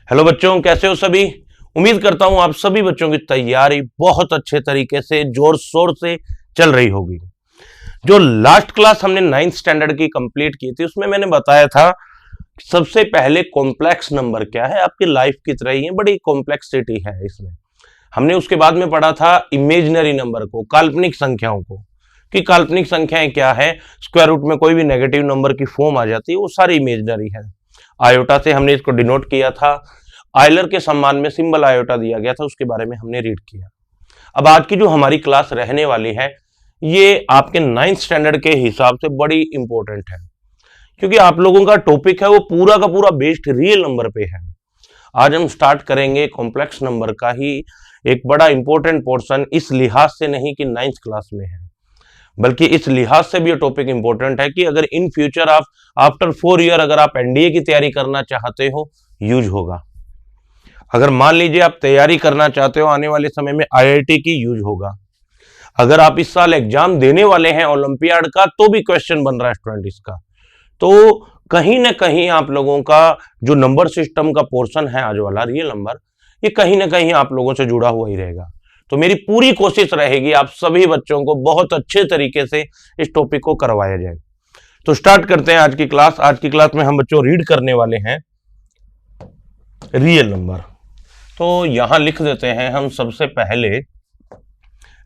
Hello बच्चों, कैसे हो सभी। उम्मीद करता हूं आप सभी बच्चों की तैयारी बहुत अच्छे तरीके से जोर शोर से चल रही होगी। जो लास्ट क्लास हमने 9th स्टैंडर्ड की कंप्लीट की थी उसमें मैंने बताया था सबसे पहले कॉम्प्लेक्स नंबर क्या है, आपकी लाइफ की तरह ही है, बड़ी कॉम्प्लेक्सिटी है इसमें। हमने उसके बाद में पढ़ा था इमेजिनरी नंबर को, काल्पनिक संख्याओं को, कि काल्पनिक संख्याएं क्या है। स्क्वायर रूट में कोई भी नेगेटिव नंबर की फॉर्म आ जाती है वो सारी इमेजिनरी है। आयोटा से हमने इसको डिनोट किया था। आयलर के सम्मान में सिंबल आयोटा दिया गया था, उसके बारे में हमने रीड किया। अब आज की जो हमारी क्लास रहने वाली है ये आपके 9th स्टैंडर्ड के हिसाब से बड़ी इंपॉर्टेंट है, क्योंकि आप लोगों का टॉपिक है वो पूरा का पूरा बेस्ड रियल नंबर पे है। आज हम स्टार्ट करेंगे कॉम्प्लेक्स नंबर का ही एक बड़ा इंपॉर्टेंट पोर्शन, इस लिहाज से नहीं कि 9th क्लास में है, बल्कि इस लिहाज से भी ये टॉपिक इंपॉर्टेंट है कि अगर इन फ्यूचर आप आफ्टर 4 ईयर अगर आप एनडीए की तैयारी करना चाहते हो यूज होगा। अगर मान लीजिए आप तैयारी करना चाहते हो आने वाले समय में आईआईटी की यूज होगा। अगर आप इस साल एग्जाम देने वाले हैं ओलंपियाड का तो भी क्वेश्चन बन रहा है स्टूडेंट इसका, तो कहीं ना कहीं आप लोगों का जो नंबर सिस्टम का पोर्शन है आज वाला रियल नंबर, ये कहीं ना कहीं आप लोगों से जुड़ा हुआ ही रहेगा। तो मेरी पूरी कोशिश रहेगी आप सभी बच्चों को बहुत अच्छे तरीके से इस टॉपिक को करवाया जाए। तो स्टार्ट करते हैं आज की क्लास। आज की क्लास में हम बच्चों रीड करने वाले हैं रियल नंबर। तो यहां लिख देते हैं हम सबसे पहले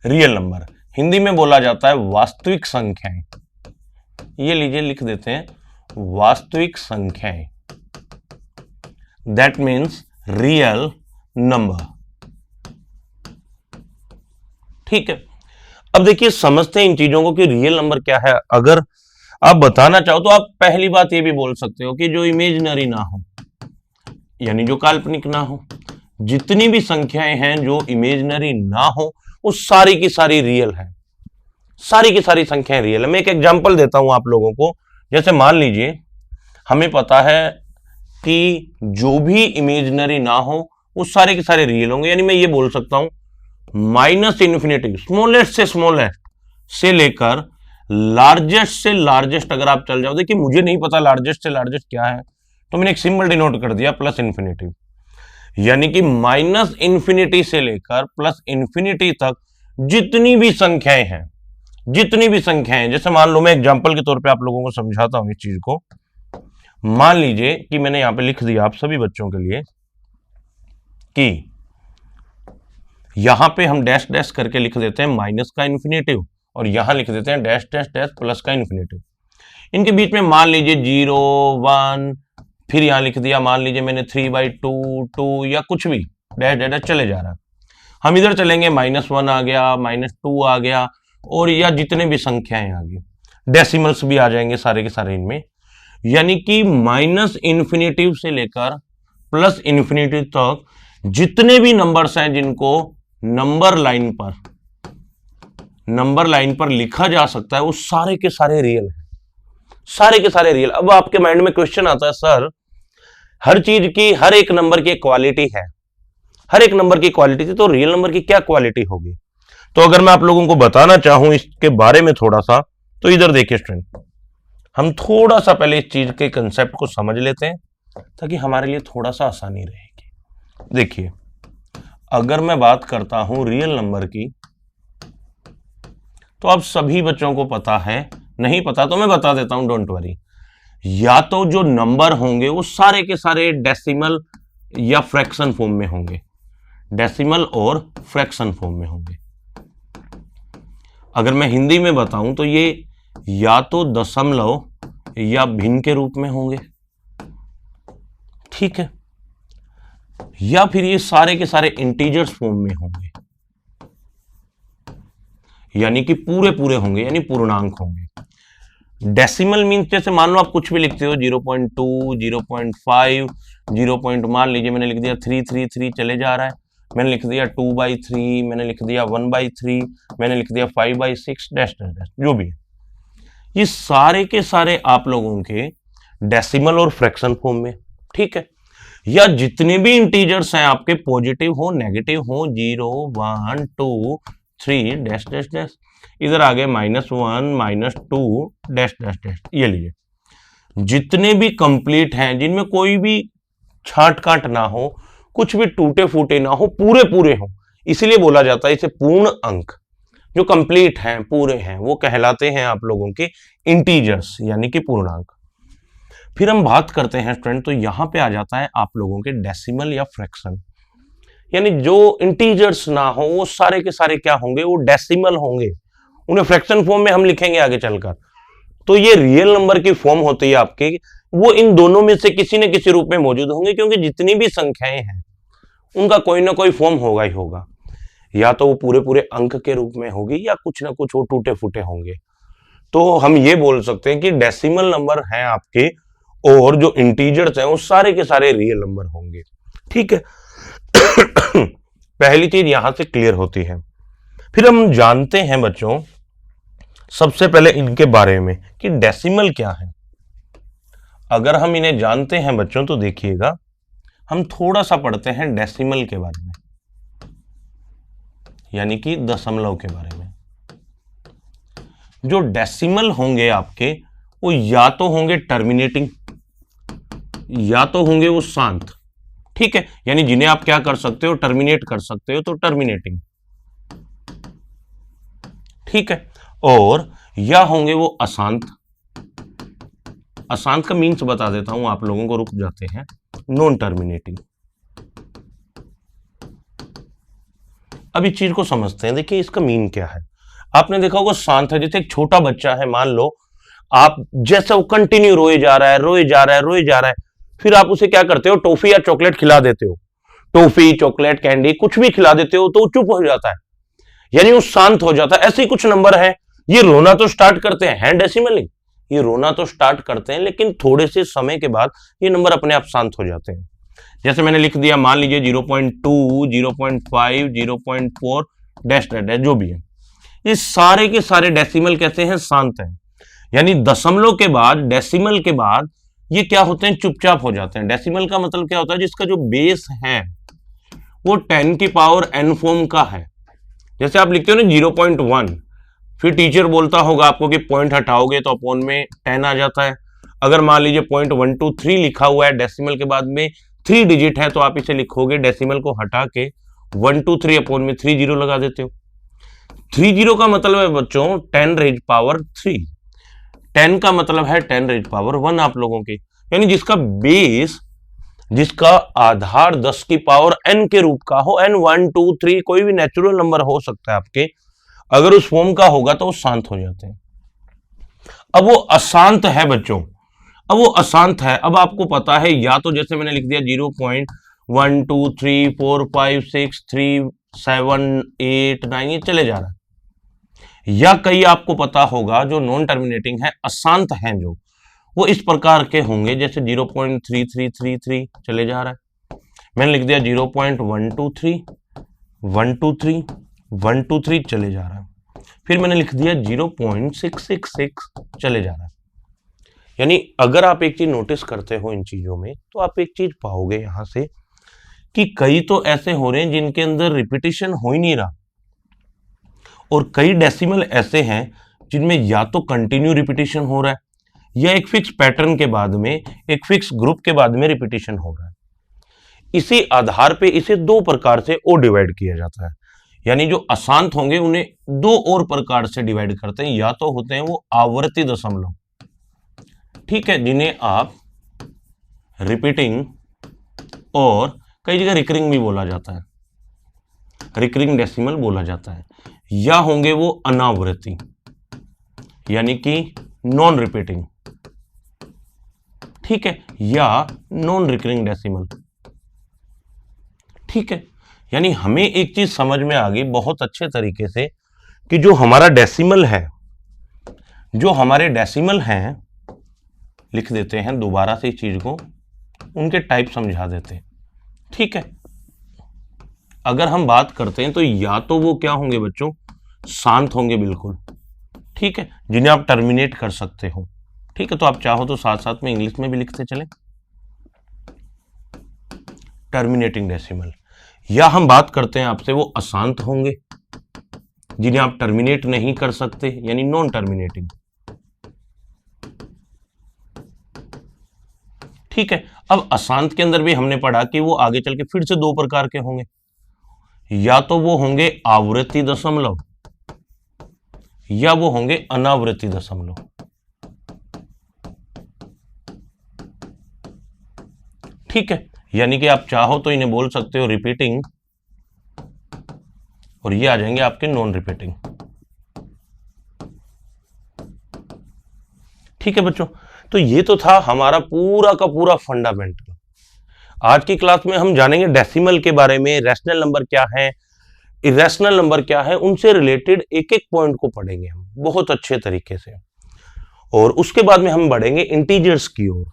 रियल नंबर, हिंदी में बोला जाता है वास्तविक संख्याएं। ये लीजिए लिख देते हैं वास्तविक संख्याएं, दैट मीन्स रियल नंबर। ठीक है, अब देखिए समझते हैं इन चीजों को कि रियल नंबर क्या है। अगर आप बताना चाहो तो आप पहली बात ये भी बोल सकते हो कि जो इमेजिनरी ना हो, यानी जो काल्पनिक ना हो, जितनी भी संख्याएं हैं जो इमेजिनरी ना हो वो सारी की सारी रियल है, सारी की सारी संख्याएं रियल है। मैं एक एग्जांपल देता हूं आप लोगों को। जैसे मान लीजिए हमें पता है कि जो भी इमेजिनरी ना हो वो सारे के सारे रियल होंगे, यानी मैं ये बोल सकता हूं माइनस इन्फिनिटी, स्मॉलेस्ट से लेकर लार्जेस्ट से लार्जेस्ट अगर आप चल जाओ। देखिए मुझे नहीं पता लार्जेस्ट से लार्जेस्ट क्या है, तो मैंने एक सिंबल डिनोट कर दिया प्लस इन्फिनिटी, यानी कि माइनस इन्फिनिटी से लेकर प्लस इन्फिनिटी तक जितनी भी संख्याएं हैं, जितनी भी संख्याएं, जैसे मान लो मैं एग्जांपल के तौर पे आप लोगों को समझाता हूं इस चीज को। मान लीजिए कि मैंने यहां पे लिख दिया आप सभी बच्चों के लिए कि यहां पे हम डैश डैश करके लिख देते हैं माइनस का इन्फिनेटिव, और यहां लिख देते हैं डैश डैश डैश प्लस का इन्फिनेटिव। इनके बीच में मान लीजिए 0 1, फिर यहां लिख दिया मान लीजिए मैंने 3/2 2 या कुछ भी डैश डैश डैश चले जा रहा है। हम इधर चलेंगे -1 आ गया, -2 आ गया, और या जितने भी संख्याएं आ गई, डेसिमल्स भी आ जाएंगे सारे के सारे इनमें। यानी कि माइनस इन्फिनेटिव से लेकर प्लस इन्फिनेटिव तक जितने भी नंबर्स हैं जिनको नंबर लाइन पर लिखा जा सकता है वो सारे के सारे रियल है, सारे के सारे रियल। अब आपके माइंड में क्वेश्चन आता है सर हर चीज की, हर एक नंबर की क्वालिटी है, हर एक नंबर की क्वालिटी थी, तो रियल नंबर की क्या क्वालिटी होगी। तो अगर मैं आप लोगों को बताना चाहूं इसके बारे में थोड़ा सा, तो इधर देखिए स्टूडेंट, हम थोड़ा सा पहले इस चीज के कंसेप्ट को समझ लेते हैं ताकि हमारे लिए थोड़ा सा आसानी रहेगी। देखिए अगर मैं बात करता हूं रियल नंबर की, तो आप सभी बच्चों को पता है, नहीं पता तो मैं बता देता हूं, डोंट वरी। या तो जो नंबर होंगे वो सारे के सारे डेसिमल या फ्रैक्शन फॉर्म में होंगे, डेसिमल और फ्रैक्शन फॉर्म में होंगे। अगर मैं हिंदी में बताऊं तो ये या तो दशमलव या भिन्न के रूप में होंगे, ठीक है, या फिर ये सारे के सारे इंटीजर्स फॉर्म में होंगे, यानी कि पूरे पूरे होंगे, यानी पूर्णांक होंगे। डेसिमल मीन्स जैसे मान लो आप कुछ भी लिखते हो 0.2 0.5 0. मान लीजिए मैंने लिख दिया 333 चले जा रहा है, मैंने लिख दिया 2/3, मैंने लिख दिया 1/3, मैंने लिख दिया 5/6 डैश डैश डैश, जो भी है ये सारे के सारे आप लोगों के डेसिमल और फ्रैक्शन फॉर्म में, ठीक है। या जितने भी इंटीजर्स हैं आपके, पॉजिटिव हो नेगेटिव हो, 0 1 2 3 डैश डैश डैश, इधर आ गए -1 -2 डैश डैश डैश। ये लीजिए जितने भी कंप्लीट हैं जिनमें कोई भी छांट कांट ना हो, कुछ भी टूटे फूटे ना हो, पूरे पूरे हो, इसीलिए बोला जाता है इसे पूर्ण अंक। जो कंप्लीट हैं, पूरे हैं, वो कहलाते हैं आप लोगों के इंटीजर्स यानी कि पूर्णांक। फिर हम बात करते हैं स्टूडेंट, तो यहां पे आ जाता है आप लोगों के डेसिमल या फ्रैक्शन, यानी जो इंटीजर्स ना हो वो सारे के सारे क्या होंगे, वो डेसिमल होंगे, उन्हें फ्रैक्शन फॉर्म में हम लिखेंगे आगे चलकर। तो ये रियल नंबर की फॉर्म होती है आपके, वो इन दोनों में से किसी न किसी रूप में मौजूद होंगे, क्योंकि जितनी भी संख्याएं हैं उनका कोई ना कोई फॉर्म होगा ही होगा, या तो वो पूरे पूरे अंक के रूप में होगी या कुछ ना कुछ वो टूटे फूटे होंगे। तो हम ये बोल सकते हैं कि डेसिमल नंबर हैं आपके, और जो इंटीजर्स हैं वो सारे के सारे रियल नंबर होंगे। ठीक है पहली चीज यहां से क्लियर होती है। फिर हम जानते हैं बच्चों सबसे पहले इनके बारे में कि डेसिमल क्या है। अगर हम इन्हें जानते हैं बच्चों तो देखिएगा, हम थोड़ा सा पढ़ते हैं डेसिमल के बारे में, यानी कि दशमलव के बारे में। जो डेसिमल होंगे आपके, वो या तो होंगे टर्मिनेटिंग या तो होंगे वो शांत। ठीक है, यानी जिन्हें आप क्या कर सकते हो, टर्मिनेट कर सकते हो, तो टर्मिनेटिंग। ठीक है, और या होंगे वो अशांत। अशांत का मीन्स बता देता हूं आप लोगों को, रुक जाते हैं, नॉन टर्मिनेटिंग। अब इस चीज को समझते हैं। देखिए इसका मीन क्या है, आपने देखा होगा शांत है, जैसे एक छोटा बच्चा है, मान लो आप, जैसे वो कंटिन्यू रोए जा रहा है, रोए जा रहा है, रोए जा रहा है, फिर आप उसे क्या करते हो, टॉफी या चॉकलेट खिला देते हो, टॉफी चॉकलेट कैंडी कुछ भी खिला देते हो, तो वो चुप हो जाता है, यानी वो शांत हो जाता है। ऐसे ही कुछ नंबर है, ये रोना तो स्टार्ट करते हैं डेसिमली, ये रोना तो स्टार्ट करते हैं, लेकिन थोड़े से समय के बाद ये नंबर अपने आप शांत हो जाते हैं। जैसे मैंने लिख दिया, मान लीजिए 0.2, 0.5, 0.4 डैश डैश जो भी है, ये सारे के सारे डेसिमल कैसे हैं, शांत हैं। यानी दशमलव के बाद, डेसिमल के बाद ये क्या होते हैं, चुपचाप हो जाते हैं। डेसिमल का मतलब क्या होता है, जिसका जो बेस है वो 10 की पावर n फॉर्म का है। जैसे आप लिखते हो ना 0.1, फिर टीचर बोलता होगा आपको कि पॉइंट हटाओगे तो अपॉन में 10 आ जाता है। अगर मान लीजिए 0.123 लिखा हुआ है, डेसिमल के बाद में 3 डिजिट है, तो आप इसे लिखोगे, डेसिमल को हटा के 123 अपॉन में 3 जीरो लगा देते हो। 3 जीरो का मतलब है बच्चों 10 रेज पावर 3, 10 का मतलब है 10 रेज पावर 1 आप लोगों की, यानी जिसका बेस, जिसका आधार 10 की पावर n के रूप का हो, n 1 2 3 कोई भी नेचुरल नंबर हो सकता है आपके, अगर उस फॉर्म का होगा तो वो शांत हो जाते हैं। अब वो अशांत है बच्चों, अब वो अशांत है, अब आपको पता है, या तो जैसे मैंने लिख दिया 0.1 2 3 4 5 6 3 7 8 9, ये चले जा रहा है। या कई आपको पता होगा जो नॉन टर्मिनेटिंग है, अशांत हैं, जो वो इस प्रकार के होंगे, जैसे 0.3333 चले जा रहा है। मैंने लिख दिया 0.123 123 123 चले जा रहा है। फिर मैंने लिख दिया 0.666 चले जा रहा है। यानी अगर आप एक चीज नोटिस करते हो इन चीजों में, तो आप एक चीज पाओगे यहां से कि कई तो ऐसे हो रहे हैं जिनके अंदर रिपीटिशन हो ही नहीं रहा, और कई डेसिमल ऐसे हैं जिनमें या तो कंटिन्यू रिपीटिशन हो रहा है, या एक फिक्स पैटर्न के बाद में, एक फिक्स ग्रुप के बाद में रिपीटिशन हो रहा है। इसी आधार पे इसे दो प्रकार से और डिवाइड किया जाता है। यानी जो अशांत होंगे उन्हें दो और प्रकार से डिवाइड करते हैं, या तो होते हैं वो आवर्ती दशमलव, ठीक है, जिन्हें आप रिपीटिंग और कई जगह रिकरिंग भी बोला जाता है, रिकरिंग डेसिमल बोला जाता है। या होंगे वो अनावृत्ति, यानी कि नॉन रिपीटिंग, ठीक है, या नॉन रिकरिंग डेसिमल, ठीक है। यानी हमें एक चीज समझ में आ गई बहुत अच्छे तरीके से कि जो हमारा डेसिमल है, जो हमारे डेसिमल हैं, लिख देते हैं दोबारा से इस चीज को, उनके टाइप समझा देते हैं, ठीक है। अगर हम बात करते हैं तो या तो वो क्या होंगे बच्चों, शांत होंगे बिल्कुल, ठीक है, जिन्हें आप टर्मिनेट कर सकते हो, ठीक है। तो आप चाहो तो साथ साथ में इंग्लिश में भी लिखते चले, टर्मिनेटिंग डेसिमल। या हम बात करते हैं आपसे वो अशांत होंगे, जिन्हें आप टर्मिनेट नहीं कर सकते, यानी नॉन टर्मिनेटिंग, ठीक है। अब अशांत के अंदर भी हमने पढ़ा कि वो आगे चल के फिर से दो प्रकार के होंगे, या तो वो होंगे आवृत्ति दशमलव या वो होंगे अनावृत्ति दशमलव। ठीक है, यानी कि आप चाहो तो इन्हें बोल सकते हो रिपीटिंग, और ये आ जाएंगे आपके नॉन रिपीटिंग। ठीक है बच्चों, तो ये तो था हमारा पूरा का पूरा फंडामेंटल। आज की क्लास में हम जानेंगे डेसिमल के बारे में, रैशनल नंबर क्या है, इरेशनल नंबर क्या है, उनसे रिलेटेड एक एक पॉइंट को पढ़ेंगे हम बहुत अच्छे तरीके से, और उसके बाद में हम बढ़ेंगे इंटीजर्स की ओर।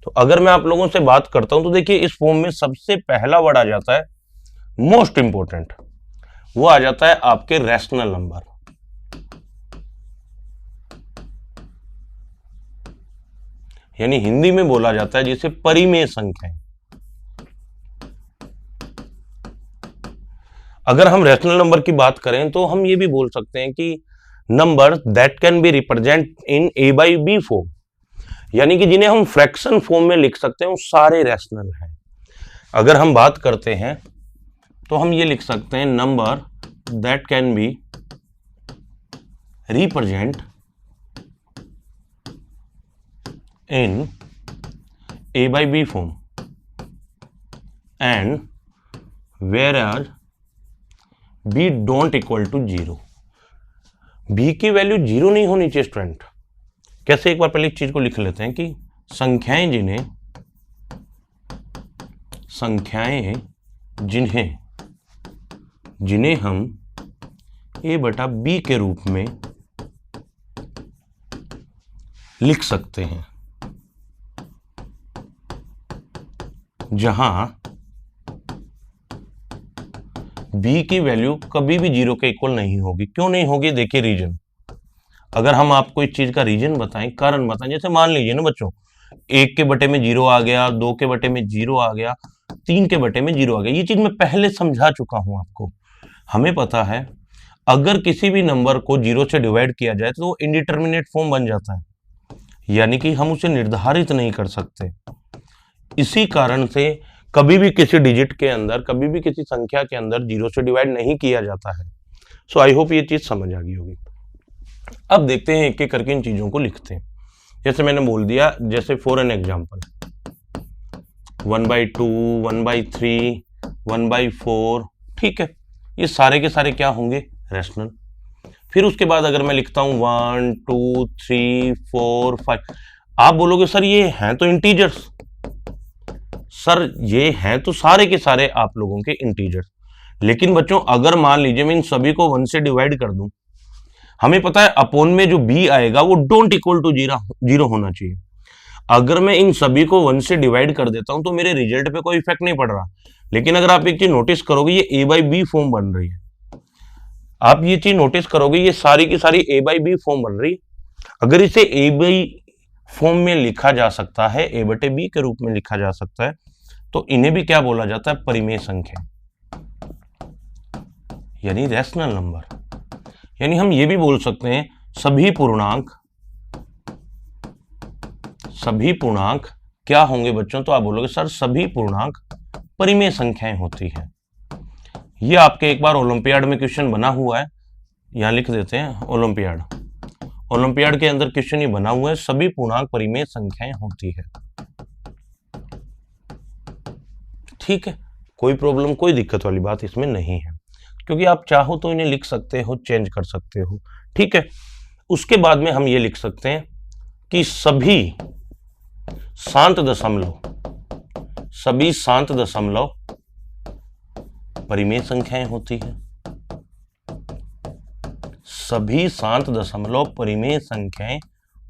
तो अगर मैं आप लोगों से बात करता हूं तो देखिए इस फॉर्म में सबसे पहला वर्ड आ जाता है, मोस्ट इंपॉर्टेंट, वो आ जाता है आपके रैशनल नंबर। यानी हिंदी में बोला जाता है जिसे परिमेय संख्याएं। अगर हम रैशनल नंबर की बात करें तो हम ये भी बोल सकते हैं कि number that can be represent in A by B form, यानी कि जिन्हें हम फ्रैक्शन फॉर्म में लिख सकते हैं वो सारे रैशनल हैं। अगर हम बात करते हैं तो हम ये लिख सकते हैं number that can be represent in A by B form and where are B don't equal to zero. B की वैल्यू जीरो नहीं होनी चाहिए स्टूडेंट। कैसे, एक बार पहले इस चीज को लिख लेते हैं कि संख्याएं जिन्हें हम a बटा b के रूप में लिख सकते हैं, जहां b की वैल्यू कभी भी जीरो के इक्वल नहीं होगी। क्यों नहीं होगी, देखिए रीजन। अगर हम आपको इस चीज का रीजन बताएं, कारण बताएं, जैसे मान लीजिए ना बच्चों, 1 के बटे में 0 आ गया, 2 के बटे में 0 आ गया, 3 के बटे में 0 आ गया। ये चीज मैं पहले समझा चुका हूं आपको। हमें पता है अगर किसी भी नंबर को 0 से डिवाइड किया जाए तो वो इंडिटरमिनेट फॉर्म बन जाता है, यानी कि हम उसे निर्धारित नहीं कर सकते। इसी कारण से कभी भी किसी डिजिट के अंदर, कभी भी किसी संख्या के अंदर 0 से डिवाइड नहीं किया जाता है। सो आई होप ये चीज समझ आ गई होगी। अब देखते हैं एक एक करके इन चीजों को लिखते हैं। जैसे मैंने बोल दिया, जैसे फॉर एन एग्जाम्पल 1/2, 1/3, 1/4, ठीक है, ये सारे के सारे क्या होंगे, रैशनल। फिर उसके बाद अगर मैं लिखता हूं 1, 2, 3, 4, 5, आप बोलोगे सर ये हैं तो इंटीजर्स। सर ये हैं तो सारे के सारे आप लोगों के इंटीजर्स, लेकिन बच्चों अगर मान लीजिए मैं इन सभी को 1 से डिवाइड कर दूं, हमें पता है अपोन में जो b आएगा वो डोंट इक्वल टू जीरो होना चाहिए। अगर मैं इन सभी को 1 से डिवाइड कर देता हूं तो मेरे रिजल्ट पे कोई इफेक्ट नहीं पड़ रहा। लेकिन अगर आप एक चीज नोटिस करोगे, ये a बाई बी फॉर्म बन रही है। आप ये चीज नोटिस करोगे, ये सारी की सारी a बाई बी फॉर्म बन रही है। अगर इसे a बाई फॉर्म में लिखा जा सकता है, a बटे b के रूप में लिखा जा सकता है, तो इन्हें भी क्या बोला जाता है, परिमेय संख्या, यानी रैशनल नंबर। यानी हम ये भी बोल सकते हैं सभी पूर्णांक क्या होंगे बच्चों, तो आप बोलोगे सर सभी पूर्णांक परिमेय संख्याएं होती हैं। ये आपके एक बार ओलंपियाड में क्वेश्चन बना हुआ है, यहां लिख देते हैं ओलंपियाड के अंदर क्वेश्चन ये बना हुआ है, सभी पूर्णांक परिमेय संख्याएं होती है। ठीक है, कोई प्रॉब्लम, कोई दिक्कत वाली बात इसमें नहीं है, क्योंकि आप चाहो तो इन्हें लिख सकते हो, चेंज कर सकते हो। ठीक है, उसके बाद में हम ये लिख सकते हैं कि सभी शांत दशमलव परिमेय संख्याएं होती है। सभी शांत दशमलव परिमेय संख्याएं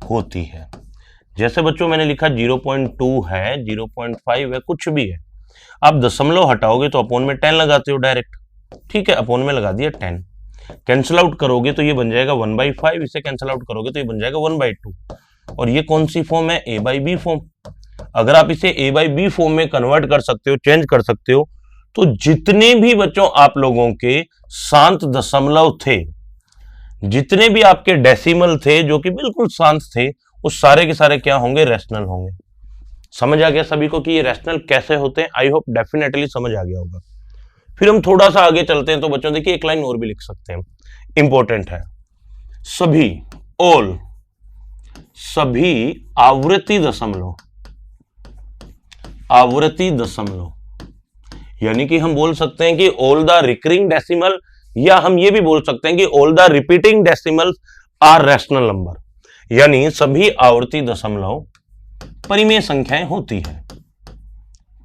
होती है। जैसे बच्चों मैंने लिखा 0.2 है, 0.5 है, कुछ भी है, आप दशमलव हटाओगे तो अपोन में 10 लगाते हो डायरेक्ट। ठीक है, अपोन में लगा दिया 10, कैंसिल आउट करोगे तो ये बन जाएगा 1/5, इसे कैंसिल आउट करोगे तो ये बन जाएगा 1/2। और ये कौन सी फॉर्म है, a बाई बी फॉर्म। अगर आप इसे a बाई बी फॉर्म में कन्वर्ट कर सकते हो, चेंज कर सकते हो, तो जितने भी बच्चों आप लोगों के शांत दशमलव थे, जितने भी आपके डेसिमल थे जो कि बिल्कुल शांत थे, वो सारे के सारे क्या होंगे, रैशनल होंगे। समझ आ गया सभी को कि ये रैशनल कैसे होते हैं? आई होप डेफिनेटली समझ आ गया होगा। फिर हम थोड़ा सा आगे चलते हैं, तो बच्चों देखिए एक लाइन और भी लिख सकते हैं, इंपॉर्टेंट है। सभी, ऑल, सभी आवर्ती दशमलव, आवर्ती दशमलव, यानी कि हम बोल सकते हैं कि ऑल द रिकरिंग डेसिमल, या हम ये भी बोल सकते हैं कि all the repeating decimals are rational number, यानी सभी आवर्ती दशमलव परिमेय संख्याएं होती है,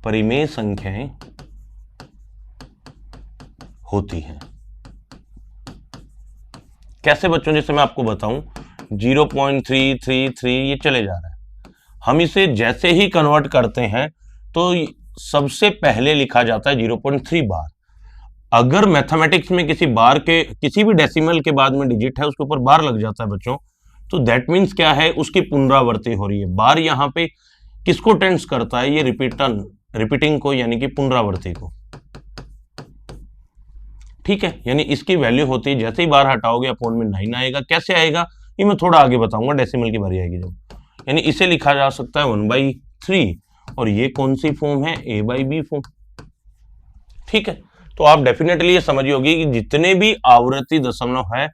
परिमेय संख्याएं होती हैं। कैसे बच्चों? जैसे मैं आपको बताऊं, 0.333 ये चले जा रहा है, हम इसे जैसे ही कन्वर्ट करते हैं तो सबसे पहले लिखा जाता है 0.3 बार। अगर मैथमेटिक्स में किसी बार के, किसी भी डेसिमल के बाद में डिजिट है उसके ऊपर बार लग जाता है बच्चों, तो दैट मीन्स क्या है? उसकी पुनरावृत्ति हो रही है। बार यहां पे किसको टेंस करता है? ये रिपीटिंग को, यानी कि पुनरावृत्ति को। ठीक है, यानी इसकी वैल्यू होती है, जैसे ही बार हटाओगे अपॉन में 9 आएगा। कैसे आएगा ये मैं थोड़ा आगे बताऊंगा, डेसिमल की बारी आएगी जब। यानी इसे लिखा जा सकता है 1/3, और ये कौन सी फॉर्म है? a/b form. ठीक है, तो आप डेफिनेटली ये समझिए होगी कि जितने भी आवर्ती दशमलव है,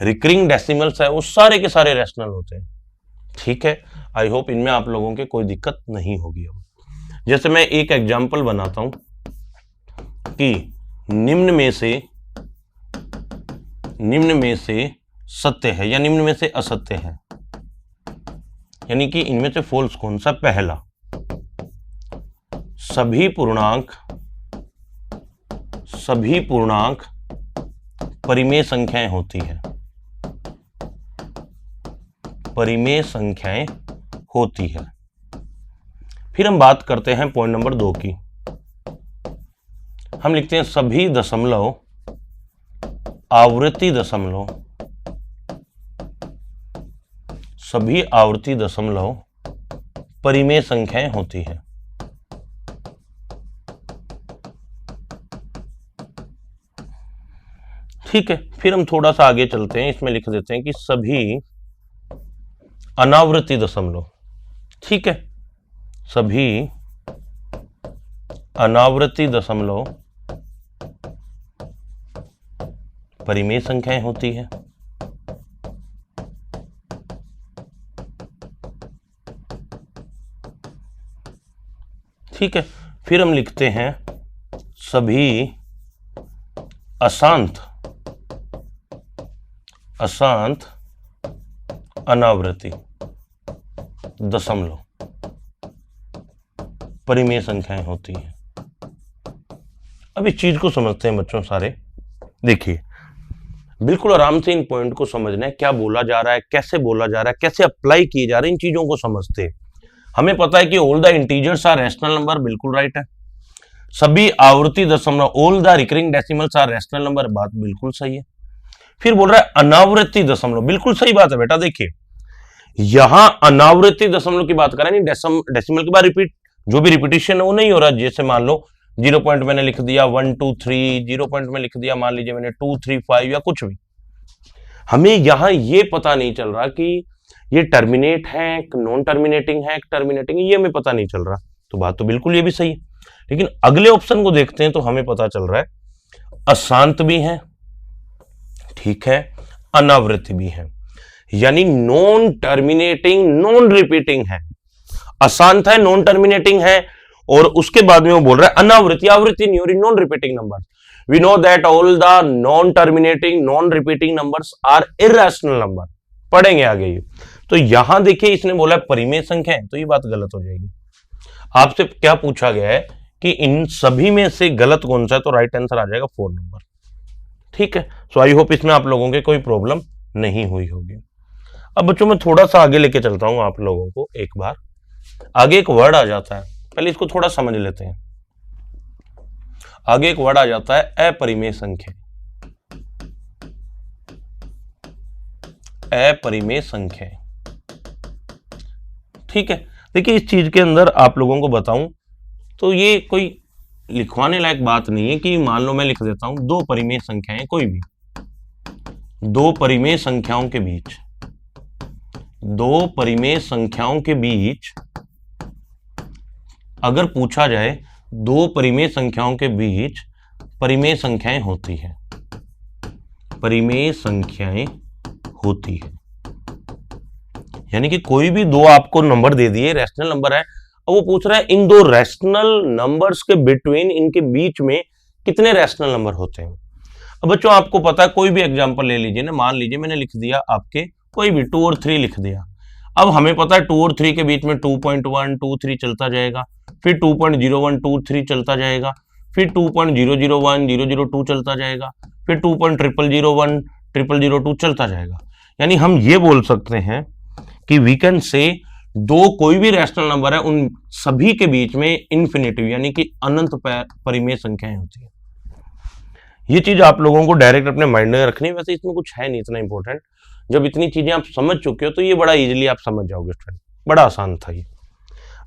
रिकरिंग डेसिमल्स है, वो सारे के सारे रैशनल होते हैं। ठीक है, आई होप इनमें आप लोगों के कोई दिक्कत नहीं होगी। अब जैसे मैं एक एग्जांपल बनाता हूं कि निम्न में से सत्य है या निम्न में से असत्य है, यानी कि इनमें से फॉल्स कौन सा? पहला, सभी पूर्णांक परिमेय संख्याएं होती है, परिमेय संख्याएं होती है। फिर हम बात करते हैं पॉइंट नंबर 2 की। हम लिखते हैं सभी दशमलव, आवर्ती दशमलव, सभी आवर्ती दशमलव परिमेय संख्याएं होती है। ठीक है, फिर हम थोड़ा सा आगे चलते हैं, इसमें लिख देते हैं कि सभी अनावृत्ति दशमलव। ठीक है, सभी अनावृत्ति दशमलव परिमेय संख्याएं होती है। ठीक है, फिर हम लिखते हैं सभी अशांत अनावृत्ति दशमलव परिमेय संख्याएं होती हैं। अब इस चीज को समझते हैं बच्चों सारे। देखिए, बिल्कुल आराम से इन पॉइंट को समझना है, क्या बोला जा रहा है, कैसे बोला जा रहा है, कैसे अप्लाई किए जा रहे हैं, इन चीजों को समझते हैं। हमें पता है कि all the integers are rational number, बिल्कुल राइट है। सभी आवर्ती दशमलव, all the recurring decimals are rational number, बात बिल्कुल सही है। फिर बोल रहा है अनावृत्ति दशमलव, बिल्कुल सही बात है बेटा। देखिए, यहां अनावृत्ति दशमलव की बात करें, नहीं डेसिमल के बाद रिपीट, जो भी रिपीटिशन है वो नहीं हो रहा। जैसे मान लो 0 पॉइंट मैंने लिख दिया 1 2 3, 0 पॉइंट में लिख दिया मान लीजिए मैंने 2 3 5 या कुछ भी। हमें यहां ये पता नहीं चल रहा कि ये टर्मिनेट है, नॉन टर्मिनेटिंग है, टर्मिनेटिंग है, ये हमें पता नहीं चल रहा। तो बात तो बिल्कुल ये भी सही है, लेकिन अगले ऑप्शन को देखते हैं तो हमें पता चल रहा है अशांत भी है, ठीक है, अनावृत्ति भी है, यानी नॉन टर्मिनेटिंग नॉन रिपीटिंग है। अशांत है, नॉन टर्मिनेटिंग है, और उसके बाद में वो बोल रहा है अनावृत्ति, आवृत्ति नहीं हो रही, non repeating number. We know that all the non terminating non repeating numbers are irrational number, पढ़ेंगे आगे ये। तो यहां देखिए इसने बोला परिमेय संख्या है, तो ये बात गलत हो जाएगी। आपसे क्या पूछा गया है कि इन सभी में से गलत कौन सा है, तो राइट आंसर आ जाएगा 4 नंबर। ठीक है, सो आई होप इसमें आप लोगों के कोई प्रॉब्लम नहीं हुई होगी। अब बच्चों मैं थोड़ा सा आगे लेके चलता हूं आप लोगों को। एक बार आगे एक वर्ड आ जाता है, पहले इसको थोड़ा समझ लेते हैं। आगे एक वर्ड आ जाता है अपरिमेय संख्या, अपरिमेय संख्या। ठीक है, देखिए इस चीज के अंदर आप लोगों को बताऊं तो ये कोई लिखवाने लायक बात नहीं है कि मान लो मैं लिख देता हूं दो परिमेय संख्याएं, कोई भी दो परिमेय संख्याओं के बीच अगर पूछा जाए दो परिमेय संख्याओं के बीच परिमेय संख्याएं होती हैं, परिमेय संख्याएं होती है, यानी कि कोई भी दो आपको नंबर दे दिए, रैशनल नंबर है, और वो पूछ रहा है इन दो रैशनल नंबर्स के बिटवीन, इनके बीच में कितने रैशनल नंबर होते हैं। अब बच्चों आपको पता है, कोई भी एग्जांपल ले लीजिए ना, मान लीजिए मैंने लिख दिया आपके कोई भी 2 और 3 लिख दिया। अब हमें पता है 2 और 3 के बीच में 2.123 चलता जाएगा, फिर 2.0123 चलता जाएगा, फिर 2.001002 चलता जाएगा, फिर 2.00010002 चलता जाएगा। यानी हम ये बोल सकते हैं कि वी कैन से दो कोई भी रैशनल नंबर है, उन सभी के बीच में इन्फिनिटिव यानी कि अनंत परिमेय संख्याएं होती है। ये चीज आप लोगों को डायरेक्ट अपने माइंड में रखनी है। वैसे इसमें कुछ है नहीं इतना इंपॉर्टेंट, जब इतनी चीजें आप समझ चुके हो तो ये बड़ा इजीली आप समझ जाओगे स्टूडेंट, बड़ा आसान था ये।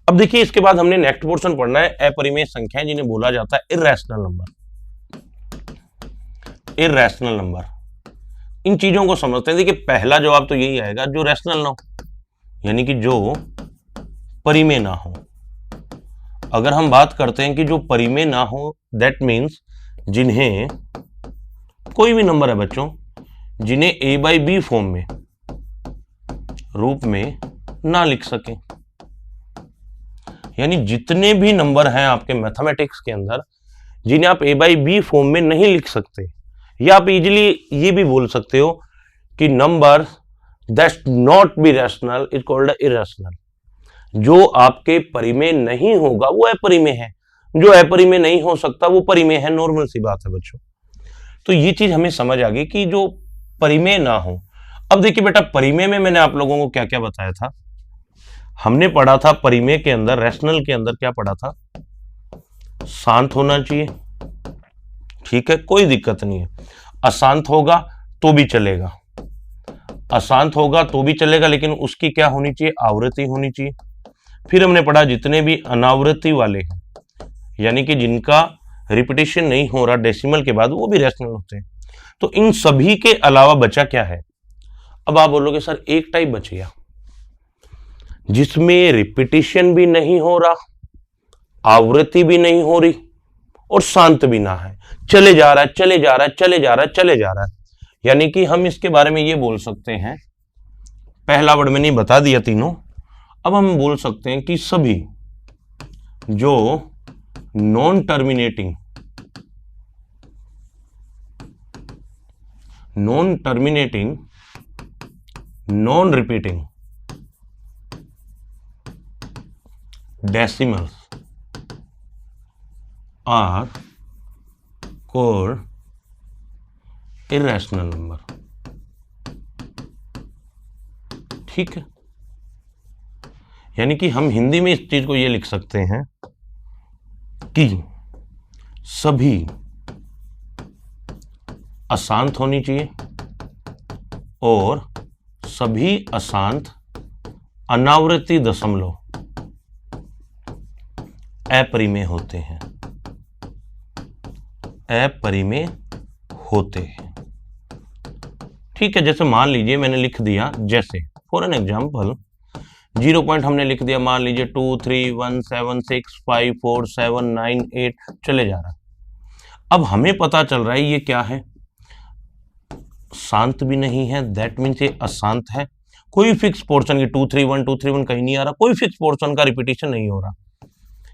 अब देखिए इसके बाद हमने नेक्स्ट पोर्शन पढ़ना है अपरिमेय संख्याएं, जिन्हें बोला जाता है इर्रेशनल नंबर। इर्रेशनल नंबर, इन चीजों को समझते हैं। देखिए पहला जवाब तो यही आएगा जो रैशनल ना हो, यानी कि जो परिमेय ना हो। अगर हम बात करते हैं कि जो परिमेय ना हो, दैट मीन्स जिन्हें कोई भी नंबर है बच्चों, जिन्हें a बाई बी फॉर्म में रूप में ना लिख सके, यानी जितने भी नंबर हैं आपके मैथमेटिक्स के अंदर जिन्हें आप a बाई बी फॉर्म में नहीं लिख सकते, या आप इजीली ये भी बोल सकते हो कि number that not be rational is called irrational. जो आपके परिमेय नहीं होगा वो अपरिमेय है, जो अपरिमेय नहीं हो सकता वो परिमेय है। नॉर्मल सी बात है बच्चों। तो ये चीज हमें समझ आ गई कि जो परिमेय ना हो। अब देखिए बेटा परिमेय में मैंने आप लोगों को क्या क्या बताया था। हमने पढ़ा था परिमेय के अंदर, रैशनल के अंदर क्या पढ़ा था, शांत होना चाहिए, ठीक है, कोई दिक्कत नहीं है। अशांत होगा तो भी चलेगा, अशांत होगा तो भी चलेगा, लेकिन उसकी क्या होनी चाहिए, आवृत्ति होनी चाहिए। फिर हमने पढ़ा जितने भी अनावृत्ति वाले हैं, यानी कि जिनका रिपीटिशन नहीं हो रहा डेसिमल के बाद, वो भी रैशनल होते हैं। तो इन सभी के अलावा बचा क्या है। अब आप बोलोगे सर एक टाइप बच गया जिसमें रिपीटिशन भी नहीं हो रहा, आवृत्ति भी नहीं हो रही और शांत भी ना है, चले जा रहा है चले जा रहा है चले जा रहा है चले जा रहा है। यानी कि हम इसके बारे में ये बोल सकते हैं, पहला वर्ड मैंने बता दिया तीनों। अब हम बोल सकते हैं कि सभी जो non terminating, non repeating decimals are called irrational number। ठीक है, यानी कि हम हिंदी में इस चीज को ये लिख सकते हैं कि सभी अशांत होनी चाहिए और सभी अशांत अनावृत्ति दशमलव अपरिमेय होते हैं, अपरिमेय होते हैं। ठीक है, जैसे मान लीजिए मैंने लिख दिया, जैसे फॉर एन एग्जाम्पल 0 पॉइंट हमने लिख दिया, मान लीजिए 2 3 1 7 6 5 4 7 9 8 चले जा रहा है। अब हमें पता चल रहा है ये क्या है, शांत भी नहीं है, दैट मीन्स ये अशांत है। कोई फिक्स पोर्शन की 2 3 1 2 3 1 कहीं नहीं आ रहा, कोई फिक्स पोर्शन का रिपीटिशन नहीं हो रहा,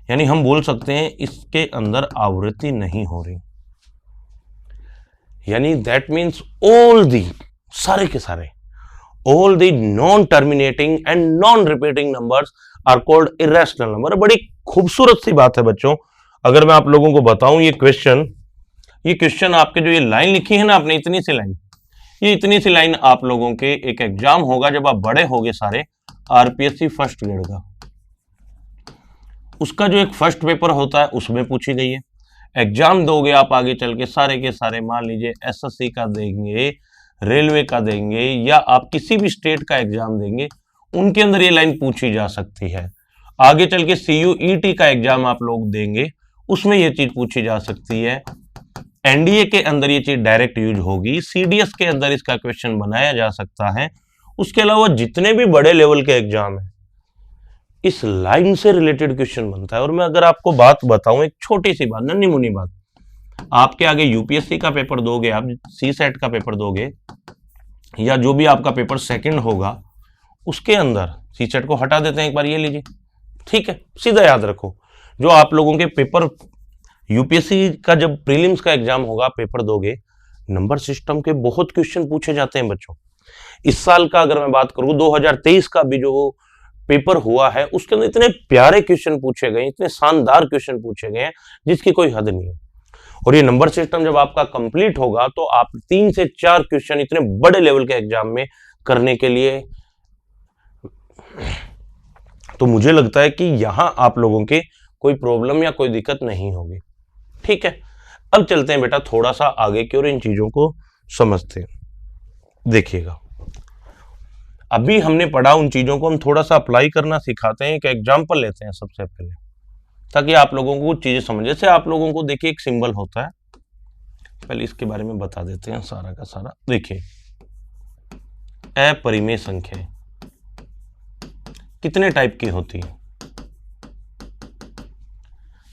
यानी हम बोल सकते हैं इसके अंदर आवृत्ति नहीं हो रही। यानी दैट मीन्स ऑल दी, सारे के सारे, all the non terminating and non repeating numbers are called irrational number. बड़ी खूबसूरत सी बात है बच्चों। अगर मैं आप लोगों को बताऊं ये क्वेश्चन आपके जो ये लाइन लिखी है ना आपने, इतनी सी लाइन, ये इतनी सी लाइन आप लोगों के एक एग्जाम होगा जब आप बड़े होगे सारे, आरपीएससी फर्स्ट ग्रेड का, उसका जो एक फर्स्ट पेपर होता है उसमें पूछी गई है। एग्जाम दोगे आप आगे चल के सारे के सारे, मान लीजिए एसएससी का देंगे, रेलवे का देंगे, या आप किसी भी स्टेट का एग्जाम देंगे, उनके अंदर ये लाइन पूछी जा सकती है। आगे चल के CUET का एग्जाम आप लोग देंगे, उसमें ये चीज पूछी जा सकती है। एनडीए के अंदर ये चीज डायरेक्ट यूज होगी, सीडीएस के अंदर इसका क्वेश्चन बनाया जा सकता है। उसके अलावा जितने भी बड़े लेवल के एग्जाम है, इस लाइन से रिलेटेड क्वेश्चन बनता है। और मैं अगर आपको बात बताऊं, एक छोटी सी बात, नन्ही मुन्नी बात, आपके आगे यूपीएससी का पेपर दोगे, आप सीसेट का पेपर दोगे, या जो भी आपका पेपर सेकंड होगा, उसके अंदर सीसेट को हटा देते हैं एक बार, ये लीजिए, ठीक है, सीधा याद रखो, जो आप लोगों के पेपर यूपीएससी का जब प्रीलिम्स का एग्जाम होगा, पेपर दोगे, नंबर सिस्टम के बहुत क्वेश्चन पूछे जाते हैं बच्चों। इस साल का अगर मैं बात करूं, 2023 का भी जो पेपर हुआ है, उसके अंदर इतने प्यारे क्वेश्चन पूछे गए, इतने शानदार क्वेश्चन पूछे गए हैं जिसकी कोई हद नहीं है। और ये नंबर सिस्टम जब आपका कंप्लीट होगा तो आप 3 से 4 क्वेश्चन इतने बड़े लेवल के एग्जाम में करने के लिए, तो मुझे लगता है कि यहां आप लोगों के कोई प्रॉब्लम या कोई दिक्कत नहीं होगी। ठीक है, अब चलते हैं बेटा थोड़ा सा आगे की और इन चीजों को समझते हैं। देखिएगा, अभी हमने पढ़ा उन चीजों को हम थोड़ा सा अप्लाई करना सिखाते हैं। एक एग्जांपल लेते हैं सबसे पहले, ताकि आप लोगों को कुछ चीजें समझ। जैसे आप लोगों को देखिए एक सिंबल होता है, पहले इसके बारे में बता देते हैं सारा का सारा। देखिए, अपरिमेय संख्या कितने टाइप की होती है?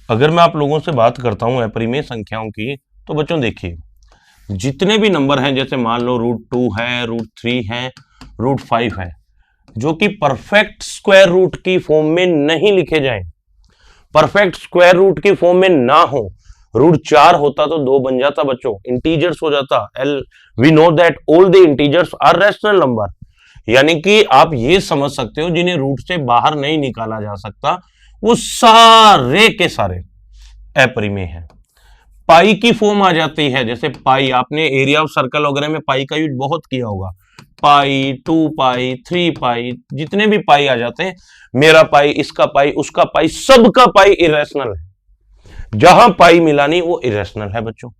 अगर मैं आप लोगों से बात करता हूं अपरिमेय संख्याओं की, तो बच्चों देखिए, जितने भी नंबर हैं, जैसे मान लो √2 है, √3 है, √5 है, जो कि परफेक्ट स्क्वायर रूट की फॉर्म में नहीं लिखे जाएं, परफेक्ट स्क्वायर रूट की फॉर्म में ना हो, √4 होता तो 2 बन जाता बच्चों, इंटीजर्स हो जाता। We know that all the integers are rational number, यानी कि आप ये समझ सकते हो जिन्हें रूट से बाहर नहीं निकाला जा सकता, वो सारे के सारे अपरिमेय हैं। पाई की फॉर्म आ जाती है, जैसे पाई, आपने एरिया ऑफ सर्कल वगैरह में पाई का यूज बहुत किया होगा, पाई, 2 पाई, 3 पाई, जितने भी पाई आ जाते हैं, मेरा पाई, इसका पाई, उसका पाई, सबका पाई इरेशनल है। जहां पाई मिलानी वो इरेशनल है बच्चों।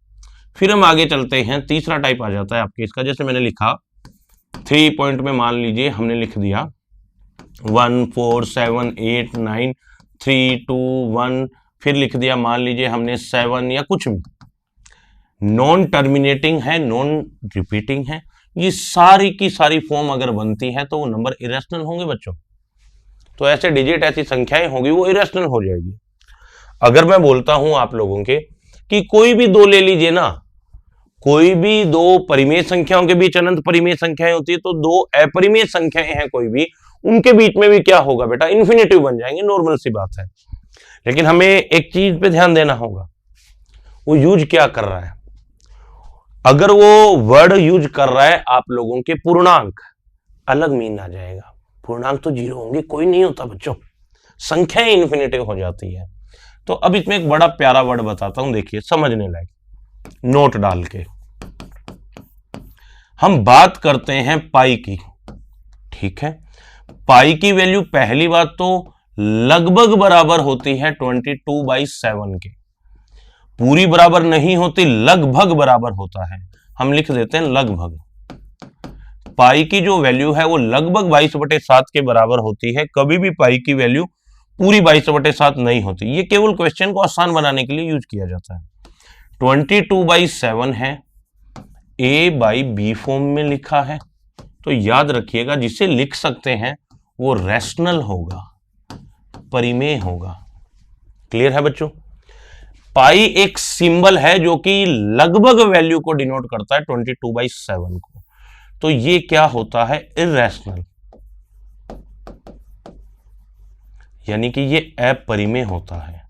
फिर हम आगे चलते हैं, तीसरा टाइप आ जाता है आपके इसका, जैसे मैंने लिखा 3 पॉइंट में, मान लीजिए हमने लिख दिया 1 4 7 8 9 3 2 1, फिर लिख दिया मान लीजिए हमने 7 या कुछ भी, नॉन टर्मिनेटिंग है, नॉन रिपीटिंग है, ये सारी की सारी फॉर्म अगर बनती है तो वो नंबर इरेशनल होंगे बच्चों। तो ऐसे डिजिट, ऐसी संख्याएं होगी, वो इरेशनल हो जाएगी। अगर मैं बोलता हूं आप लोगों के कि कोई भी दो ले लीजिए ना, कोई भी दो परिमेय संख्याओं के बीच अनंत परिमेय संख्याएं होती है, तो दो अपरिमेय संख्याएं हैं कोई भी, उनके बीच में भी क्या होगा बेटा, इन्फिनेटिव बन जाएंगे, नॉर्मल सी बात है। लेकिन हमें एक चीज पे ध्यान देना होगा, वो यूज क्या कर रहा है। अगर वो वर्ड यूज कर रहा है आप लोगों के पूर्णांक, अलग मीन आ जाएगा। पूर्णांक तो 0 होंगे, कोई नहीं होता बच्चों, संख्याएं इन्फिनेटिव हो जाती है। तो अब इसमें एक बड़ा प्यारा वर्ड बताता हूं, देखिए समझने लायक, नोट डाल के हम बात करते हैं पाई की। ठीक है, पाई की वैल्यू पहली बात तो लगभग बराबर होती है 22/7 के, पूरी बराबर नहीं होती, लगभग बराबर होता है, हम लिख देते हैं लगभग। पाई की जो वैल्यू है वो लगभग 22/7 के बराबर होती है, कभी भी पाई की वैल्यू पूरी 22/7 नहीं होती। ये केवल क्वेश्चन को आसान बनाने के लिए यूज किया जाता है। 22/7 है, a/b फॉर्म में लिखा है, तो याद रखिएगा जिसे लिख सकते हैं वो रैशनल होगा, परिमेय होगा। क्लियर है बच्चों? पाई एक सिंबल है जो कि लगभग वैल्यू को डिनोट करता है 22/7 को, तो ये क्या होता है, इररेशनल, यानी कि ये अपरिमेय होता है।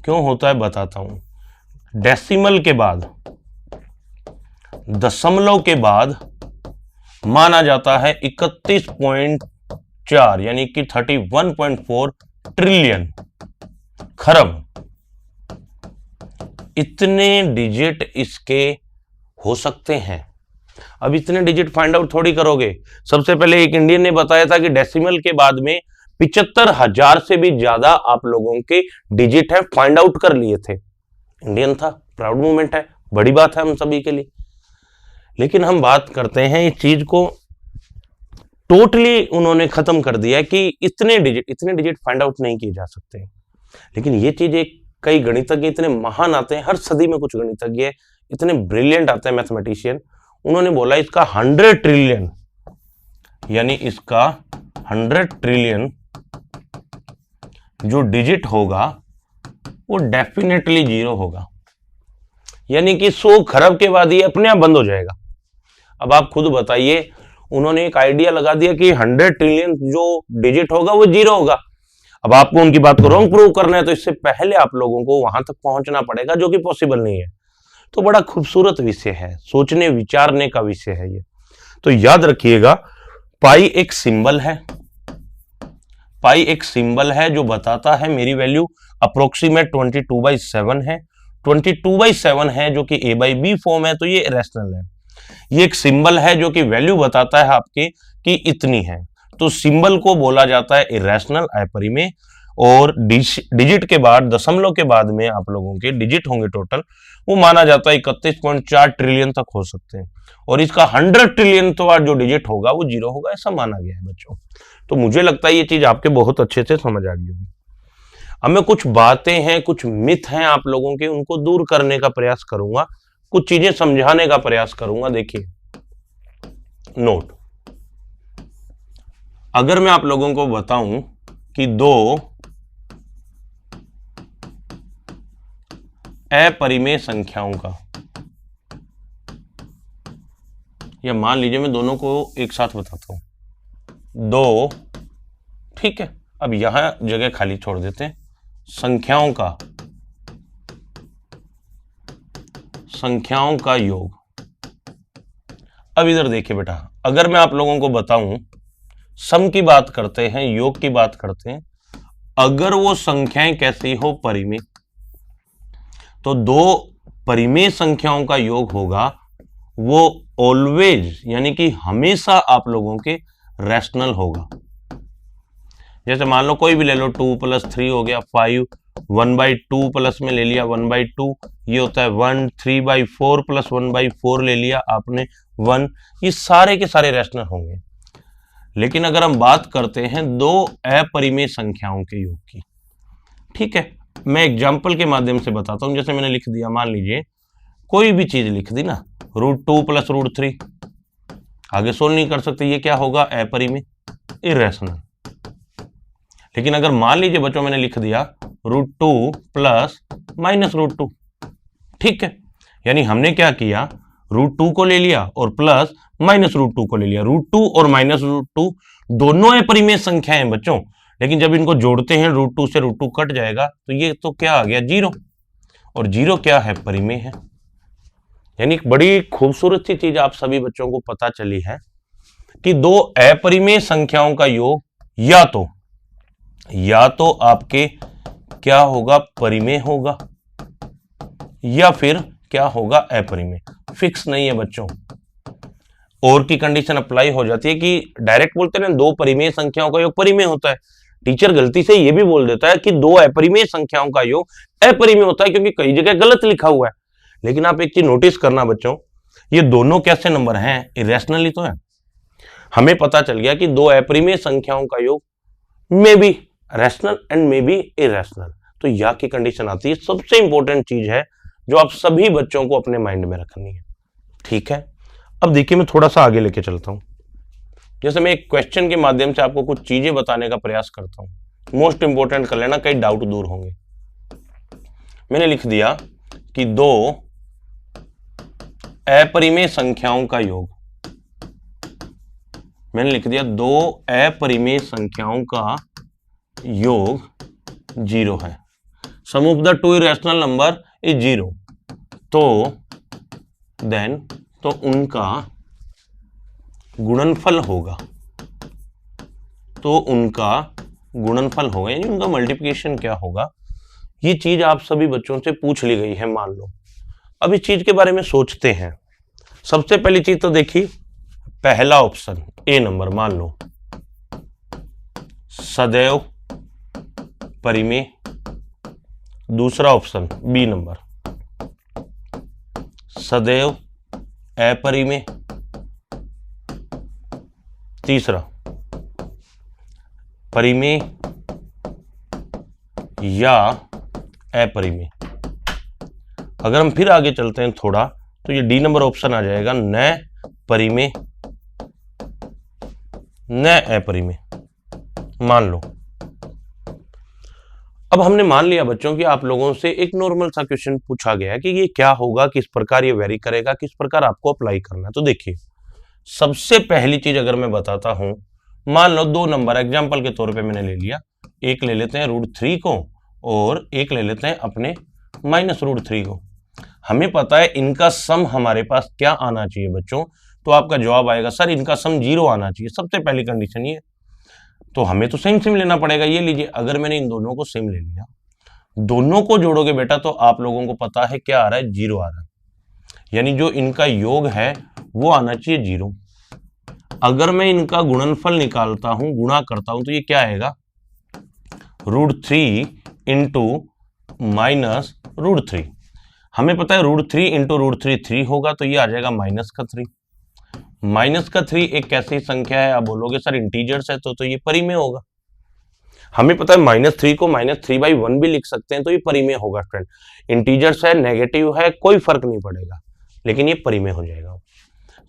क्यों होता है बताता हूं। डेसिमल के बाद, दशमलव के बाद माना जाता है 31.4, यानी कि 31.4 ट्रिलियन, खरब, इतने डिजिट इसके हो सकते हैं। अब इतने डिजिट फाइंड आउट थोड़ी करोगे। सबसे पहले एक इंडियन ने बताया था कि डेसिमल के बाद में 75,000 से भी ज्यादा आप लोगों के डिजिट है, फाइंड आउट कर लिए थे। इंडियन था, प्राउड मूवमेंट है, बड़ी बात है हम सभी के लिए। लेकिन हम बात करते हैं इस चीज को टोटली उन्होंने खत्म कर दिया कि इतने डिजिट फाइंड आउट नहीं किए जा सकते। लेकिन ये चीज एक, कई गणितज्ञ इतने महान आते हैं, हर सदी में कुछ गणितज्ञ इतने ब्रिलियंट आते हैं, मैथमेटिशियन, उन्होंने बोला इसका 100 ट्रिलियन, यानी इसका 100 ट्रिलियन जो डिजिट होगा वो डेफिनेटली 0 होगा, यानी कि 100 खरब के बाद ये अपने आप बंद हो जाएगा। अब आप खुद बताइए, उन्होंने एक आइडिया लगा दिया कि 100 ट्रिलियन जो डिजिट होगा वो 0 होगा। अब आपको उनकी बात को रॉन्ग प्रूव करना है तो इससे पहले आप लोगों को वहां तक पहुंचना पड़ेगा, जो कि पॉसिबल नहीं है। तो बड़ा खूबसूरत विषय है, सोचने विचारने का विषय है ये। तो याद रखिएगा, पाई एक सिंबल है, पाई एक सिंबल है जो बताता है मेरी वैल्यू अप्रोक्सीमेट 22/7 है, 22/7 है जो कि a/b फॉर्म है, तो ये रैशनल है। ये एक सिंबल है जो कि वैल्यू बताता है आपके कि इतनी है, तो सिंबल को बोला जाता है इरेशनल, अपरिमेय। और डिजिट के बाद, दशमलव के बाद में आप लोगों के डिजिट होंगे टोटल, वो माना जाता है 31.4 ट्रिलियन तक हो सकते हैं, और इसका 100 ट्रिलियन तो जो डिजिट होगा वो 0 होगा, ऐसा माना गया है बच्चों। तो मुझे लगता है ये चीज आपके बहुत अच्छे से समझ आ गई होगी। अब मैं कुछ बातें हैं, कुछ मिथ हैं आप लोगों के, उनको दूर करने का प्रयास करूंगा, कुछ चीजें समझाने का प्रयास करूंगा। देखिए नोट, अगर मैं आप लोगों को बताऊं कि 2 अपरिमेय संख्याओं का, या मान लीजिए मैं दोनों को एक साथ बताता हूं, 2, ठीक है, अब यहां जगह खाली छोड़ देते हैं, संख्याओं का योग। अब इधर देखिए बेटा, अगर मैं आप लोगों को बताऊं, सम की बात करते हैं, योग की बात करते हैं, अगर वो संख्याएं कैसी हो, परिमेय, तो 2 परिमेय संख्याओं का योग होगा, वो ऑलवेज यानी कि हमेशा आप लोगों के रैशनल होगा। जैसे मान लो कोई भी ले लो, 2 + 3 हो गया 5, 1/2 प्लस में ले लिया 1/2, ये होता है 1, 3/4 प्लस 1/4 ले लिया आपने 1, ये सारे के सारे रैशनल होंगे। लेकिन अगर हम बात करते हैं 2 अपरिमेय संख्याओं के योग की, ठीक है, मैं एग्जाम्पल के माध्यम से बताता हूं। जैसे मैंने लिख दिया, मान लीजिए कोई भी चीज लिख दी ना, √2 + √3, आगे सोल्व नहीं कर सकते, ये क्या होगा, अपरिमेय, इरेशनल। लेकिन अगर मान लीजिए बच्चों मैंने लिख दिया √2 प्लस -√2, ठीक है, यानी हमने क्या किया, √2 को ले लिया और प्लस -√2 को ले लिया। √2 और -√2 दोनों अपरिमेय संख्याएं हैं बच्चों, लेकिन जब इनको जोड़ते हैं √2 से √2 कट जाएगा, तो ये तो क्या आ गया, 0, और 0 क्या है, परिमेय है। यानी बड़ी खूबसूरत सी चीज आप सभी बच्चों को पता चली है कि 2 अपरिमेय संख्याओं का योग या तो आपके क्या होगा, परिमेय होगा, या फिर क्या होगा, अपरिमेय। फिक्स नहीं है बच्चों, और की कंडीशन अप्लाई हो जाती है कि डायरेक्ट बोलते हैं ना 2 परिमेय संख्याओं का योग परिमेय होता है, टीचर गलती से ये भी बोल देता है कि 2 अपरिमेय संख्याओं का योग अपरिमेय होता है, क्योंकि कई जगह गलत लिखा हुआ है। लेकिन आप एक चीज नोटिस करना बच्चों, ये दोनों कैसे नंबर हैं, इरेशनल ही तो है। हमें पता चल गया कि 2 अपरिमेय संख्याओं का योग may be rational and may be irrational, तो या की कंडीशन आती है। सबसे इंपॉर्टेंट चीज है जो आप सभी बच्चों को अपने माइंड में रखनी है, ठीक है। अब देखिए मैं थोड़ा सा आगे लेके चलता हूं। जैसे मैं एक क्वेश्चन के माध्यम से आपको कुछ चीजें बताने का प्रयास करता हूं, मोस्ट इंपॉर्टेंट कर लेना, कई डाउट दूर होंगे। मैंने लिख दिया कि 2 अपरिमेय संख्याओं का योग, मैंने लिख दिया 2 अपरिमेय संख्याओं का योग 0 है, sum of the 2 irrational number is 0, तो देन तो उनका गुणनफल होगा, यानी उनका मल्टीप्लिकेशन क्या होगा। ये चीज आप सभी बच्चों से पूछ ली गई है, मान लो। अब इस चीज के बारे में सोचते हैं। सबसे पहली चीज तो देखिए, पहला ऑप्शन ए नंबर मान लो, सदैव परिमेय। दूसरा ऑप्शन बी नंबर, सदैव अपरिमेय। तीसरा परिमेय या अपरिमेय। अगर हम फिर आगे चलते हैं थोड़ा, तो ये डी नंबर ऑप्शन आ जाएगा, न परिमेय न अपरिमेय। मान लो अब हमने मान लिया बच्चों कि आप लोगों से एक नॉर्मल सा क्वेश्चन पूछा गया है कि ये क्या होगा, किस प्रकार ये वेरी करेगा, किस प्रकार आपको अप्लाई करना है। तो देखिए, सबसे पहली चीज अगर मैं बताता हूं, मान लो दो नंबर एग्जाम्पल के तौर पे मैंने ले लिया, एक ले लेते हैं √3 को और एक ले लेते हैं अपने -√3 को। हमें पता है इनका सम हमारे पास क्या आना चाहिए बच्चों, तो आपका जवाब आएगा सर इनका सम 0 आना चाहिए। सबसे पहली कंडीशन ये, तो हमें तो सेम लेना पड़ेगा। ये लीजिए, अगर मैंने इन दोनों को सेम ले लिया, दोनों को जोड़ोगे बेटा तो आप लोगों को पता है क्या आ रहा है, 0 आ रहा है, यानी जो इनका योग है वो आना चाहिए 0। अगर मैं इनका गुणनफल निकालता हूं, गुणा करता हूं, तो ये क्या आएगा, √3 इंटू -√3। हमें पता है √3 इंटू √3 3 होगा, तो ये आ जाएगा -3। -3 एक कैसी संख्या है, आप बोलोगे सर इंटीजर्स है तो ये परिमेय होगा। हमें पता है -3 को -3/1 भी लिख सकते हैं, तो ये परिमेय होगा फ्रेंड। इंटीजर्स है, नेगेटिव है, कोई फर्क नहीं पड़ेगा, लेकिन ये परिमेय हो जाएगा।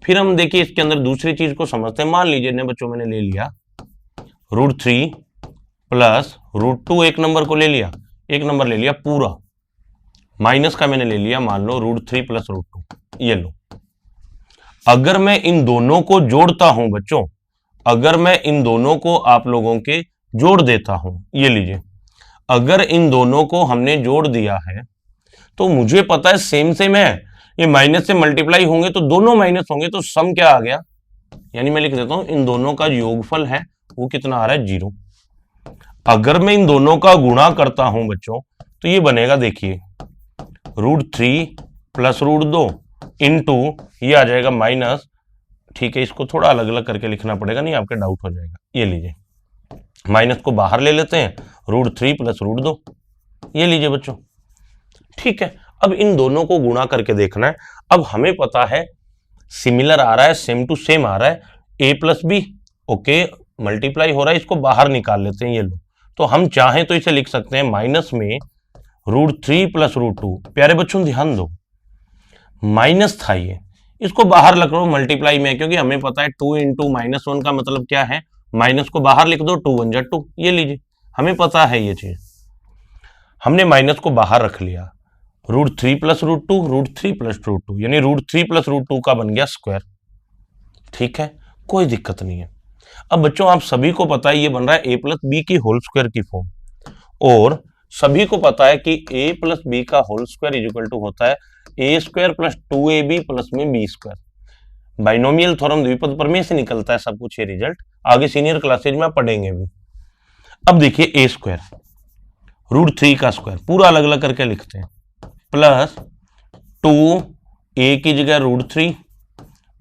फिर हम देखिए इसके अंदर दूसरी चीज को समझते हैं। मान लीजिए ने बच्चों मैंने ले लिया √3 प्लस √2, एक नंबर को ले लिया, एक नंबर ले लिया पूरा, माइनस का मैंने ले लिया मान लो √3 प्लस √2, ये लो। अगर मैं इन दोनों को जोड़ता हूं बच्चों, अगर मैं इन दोनों को आप लोगों के जोड़ देता हूं, ये लीजिए, अगर इन दोनों को हमने जोड़ दिया है तो मुझे पता है सेम है, ये माइनस से मल्टीप्लाई होंगे तो दोनों माइनस होंगे, तो सम क्या आ गया, यानी मैं लिख देता हूं इन दोनों का योगफल है वो कितना आ रहा है, 0। अगर मैं इन दोनों का गुणा करता हूं बच्चों तो ये बनेगा, देखिए √3 प्लस √2 इंटू ये आ जाएगा माइनस, ठीक है इसको थोड़ा अलग अलग करके लिखना पड़ेगा, नहीं आपके डाउट हो जाएगा। ये लीजिए, माइनस को बाहर ले लेते हैं, √3 प्लस √2, ये लीजिए बच्चों, ठीक है। अब इन दोनों को गुणा करके देखना है। अब हमें पता है सिमिलर आ रहा है, सेम टू सेम आ रहा है, a plus B, okay multiply हो रहा है, इसको बाहर निकाल लेते हैं, ये लो। तो हम चाहें तो इसे लिख सकते हैं माइनस में √3 प्लस √2। प्यारे बच्चों ध्यान दो, माइनस था ये, इसको बाहर लिख लो मल्टीप्लाई में, क्योंकि हमें पता है 2 इंटू -1 का मतलब क्या है, माइनस को बाहर लिख दो, 2 1 2, ये लीजिए, हमें पता है ये चीज। हमने माइनस को बाहर रख लिया, √3 प्लस √2, √3 प्लस √2, यानी √3 प्लस √2 का बन गया स्क्वायर, ठीक है, कोई दिक्कत नहीं है। अब बच्चों आप सभी को पता है ये बन रहा है a प्लस बी की होल स्क्वायर की फॉर्म, और सभी को पता है कि a प्लस बी का whole square is equal to होता है a² प्लस 2ab प्लस में b²। बाइनोमियल थ्योरम, द्विपद प्रमेय से निकलता है सब कुछ, ये रिजल्ट आगे सीनियर क्लासेज में पढ़ेंगे भी। अब देखिए a² √3 का स्क्वायर पूरा अलग अलग करके लिखते हैं, प्लस 2a की जगह √3,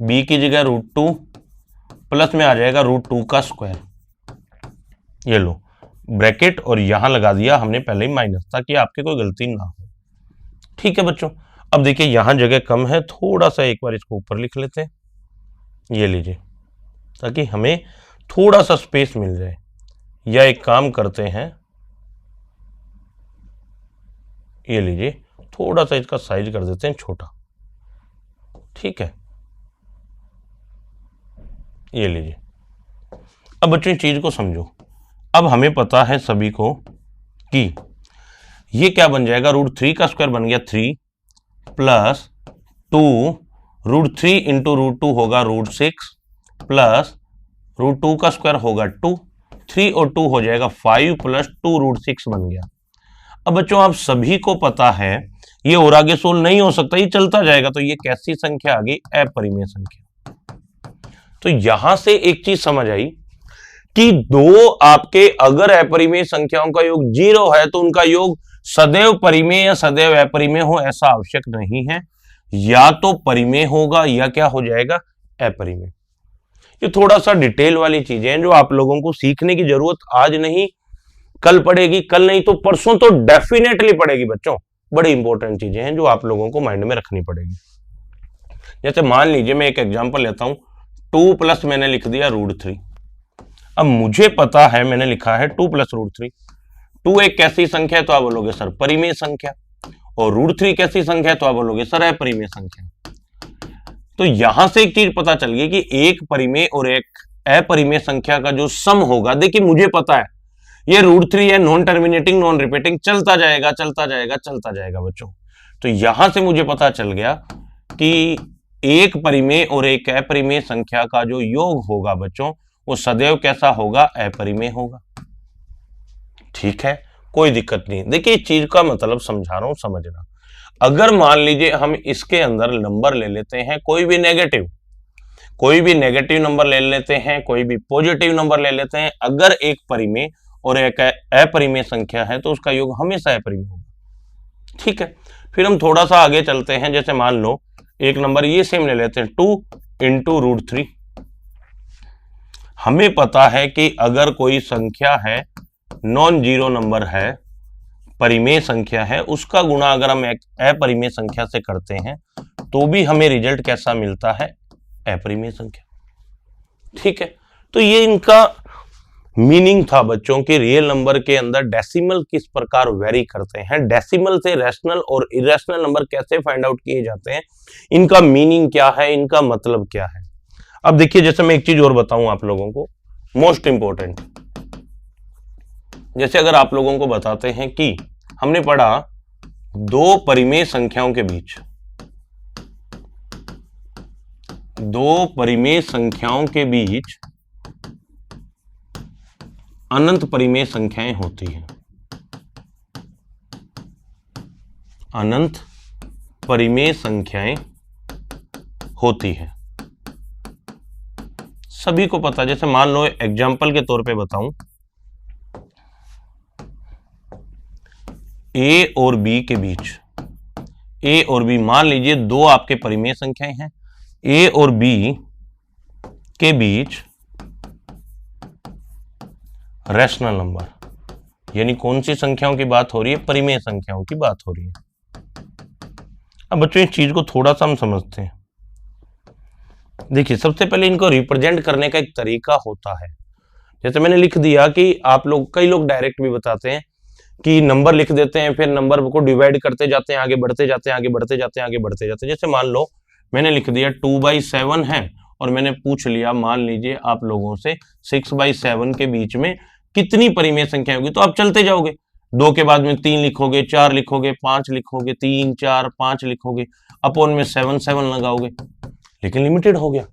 b की जगह √2, प्लस में आ जाएगा √2 का स्क्वायर, ये लो ब्रैकेट, और यहां लगा दिया हमने पहले ही माइनस, ताकि आपके कोई गलती ना हो, ठीक है बच्चों। अब देखिए यहां जगह कम है, थोड़ा सा एक बार इसको ऊपर लिख लेते हैं, ये लीजिए, ताकि हमें थोड़ा सा स्पेस मिल जाए। या एक काम करते हैं, ये लीजिए, थोड़ा सा इसका साइज कर देते हैं छोटा, ठीक है, ये लीजिए। अब बच्चों इस चीज को समझो, अब हमें पता है सभी को कि ये क्या बन जाएगा, √3 का स्क्वायर बन गया 3 प्लस 2 √3 इंटू √2 होगा √6 प्लस √2 का स्क्वायर होगा 2, 3 और 2 हो जाएगा 5 प्लस 2 √6 बन गया। अब बच्चों आप सभी को पता है ये और आगे सोल्व नहीं हो सकता, ये चलता जाएगा, तो ये कैसी संख्या आ गई, अपरिमेय संख्या। तो यहां से एक चीज समझ आई कि दो आपके अगर अपरिमेय संख्याओं का योग 0 है तो उनका योग सदैव परिमेय या सदैव अपरिमेय हो ऐसा आवश्यक नहीं है, या तो परिमेय होगा या क्या हो जाएगा, अपरिमेय। ये थोड़ा सा डिटेल वाली चीजें हैं जो आप लोगों को सीखने की जरूरत आज नहीं कल पड़ेगी, कल नहीं तो परसों तो डेफिनेटली पड़ेगी बच्चों। बड़ी इंपॉर्टेंट चीजें हैं जो आप लोगों को माइंड में रखनी पड़ेगी। जैसे मान लीजिए मैं एक एग्जांपल लेता हूं, 2 प्लस मैंने लिख दिया √3। अब मुझे पता है मैंने लिखा है 2 प्लस √3, 2 एक कैसी संख्या है तो आप बोलोगे सर परिमेय संख्या, और √3 कैसी संख्या है तो आप बोलोगे सर अपरिमेय संख्या। तो यहां से एक चीज पता चल गई कि एक परिमेय और एक अपरिमेय संख्या का जो सम होगा, देखिए मुझे पता है ये √3 है, नॉन टर्मिनेटिंग नॉन रिपीटिंग, चलता जाएगा चलता जाएगा चलता जाएगा बच्चों। तो यहां से मुझे पता चल गया कि एक परिमेय और एक अपरिमेय संख्या का जो योग होगा बच्चों वो सदैव कैसा होगा, अपरिमेय होगा। ठीक है, कोई दिक्कत नहीं। देखिए इस चीज का मतलब समझा रहा हूं, समझना। अगर मान लीजिए हम इसके अंदर नंबर ले लेते हैं कोई भी नेगेटिव नंबर ले लेते हैं, कोई भी पॉजिटिव नंबर ले लेते हैं, अगर एक परिमेय और एक अपरिमेय संख्या है तो उसका योग हमेशा अपरिमेय होगा। ठीक है, फिर हम थोड़ा सा आगे चलते हैं। जैसे मान लो एक नंबर ये सेम ले लेते हैं 2 × √3। हमें पता है कि अगर कोई संख्या है, नॉन जीरो नंबर है, परिमेय संख्या है, उसका गुणा अगर हम एक अपरिमेय संख्या से करते हैं तो भी हमें रिजल्ट कैसा मिलता है, अपरिमेय संख्या। ठीक है, तो ये इनका मीनिंग था बच्चों के रियल नंबर के अंदर डेसिमल किस प्रकार वेरी करते हैं, डेसिमल से रैशनल और इरेशनल नंबर कैसे फाइंड आउट किए जाते हैं, इनका मीनिंग क्या है, इनका मतलब क्या है। अब देखिए जैसे मैं एक चीज और बताऊं आप लोगों को, मोस्ट इंपॉर्टेंट। जैसे अगर आप लोगों को बताते हैं कि हमने पढ़ा दो परिमेय संख्याओं के बीच, दो परिमेय संख्याओं के बीच अनंत परिमेय संख्याएं होती हैं, अनंत परिमेय संख्याएं होती है, सभी को पता। जैसे मान लो एग्जाम्पल के तौर पे बताऊं, ए और बी के बीच, ए और बी मान लीजिए दो आपके परिमेय संख्याएं हैं, ए और बी के बीच रैशनल नंबर, यानी कौन सी संख्याओं की बात हो रही है, परिमेय संख्याओं की बात हो रही है। अब बच्चों इस चीज को थोड़ा सा हम समझते हैं। देखिए सबसे पहले इनको रिप्रेजेंट करने का एक तरीका होता है। जैसे मैंने लिख दिया कि आप लोग, कई लोग डायरेक्ट भी बताते हैं कि नंबर लिख देते हैं, फिर नंबर को डिवाइड करते जाते हैं, आगे बढ़ते जाते हैं, आगे बढ़ते जाते हैं, आगे बढ़ते जाते हैं। जैसे मान लो मैंने लिख दिया 2/7 है और मैंने पूछ लिया मान लीजिए आप लोगों से 6/7 के बीच में कितनी परिमेय संख्या होगी, तो आप चलते जाओगे, 2 के बाद में 3 लिखोगे, 4 लिखोगे, 5 लिखोगे, 3 4 5 लिखोगे, अपॉन में 7 7 लगाओगे, लेकिन लिमिटेड हो गया।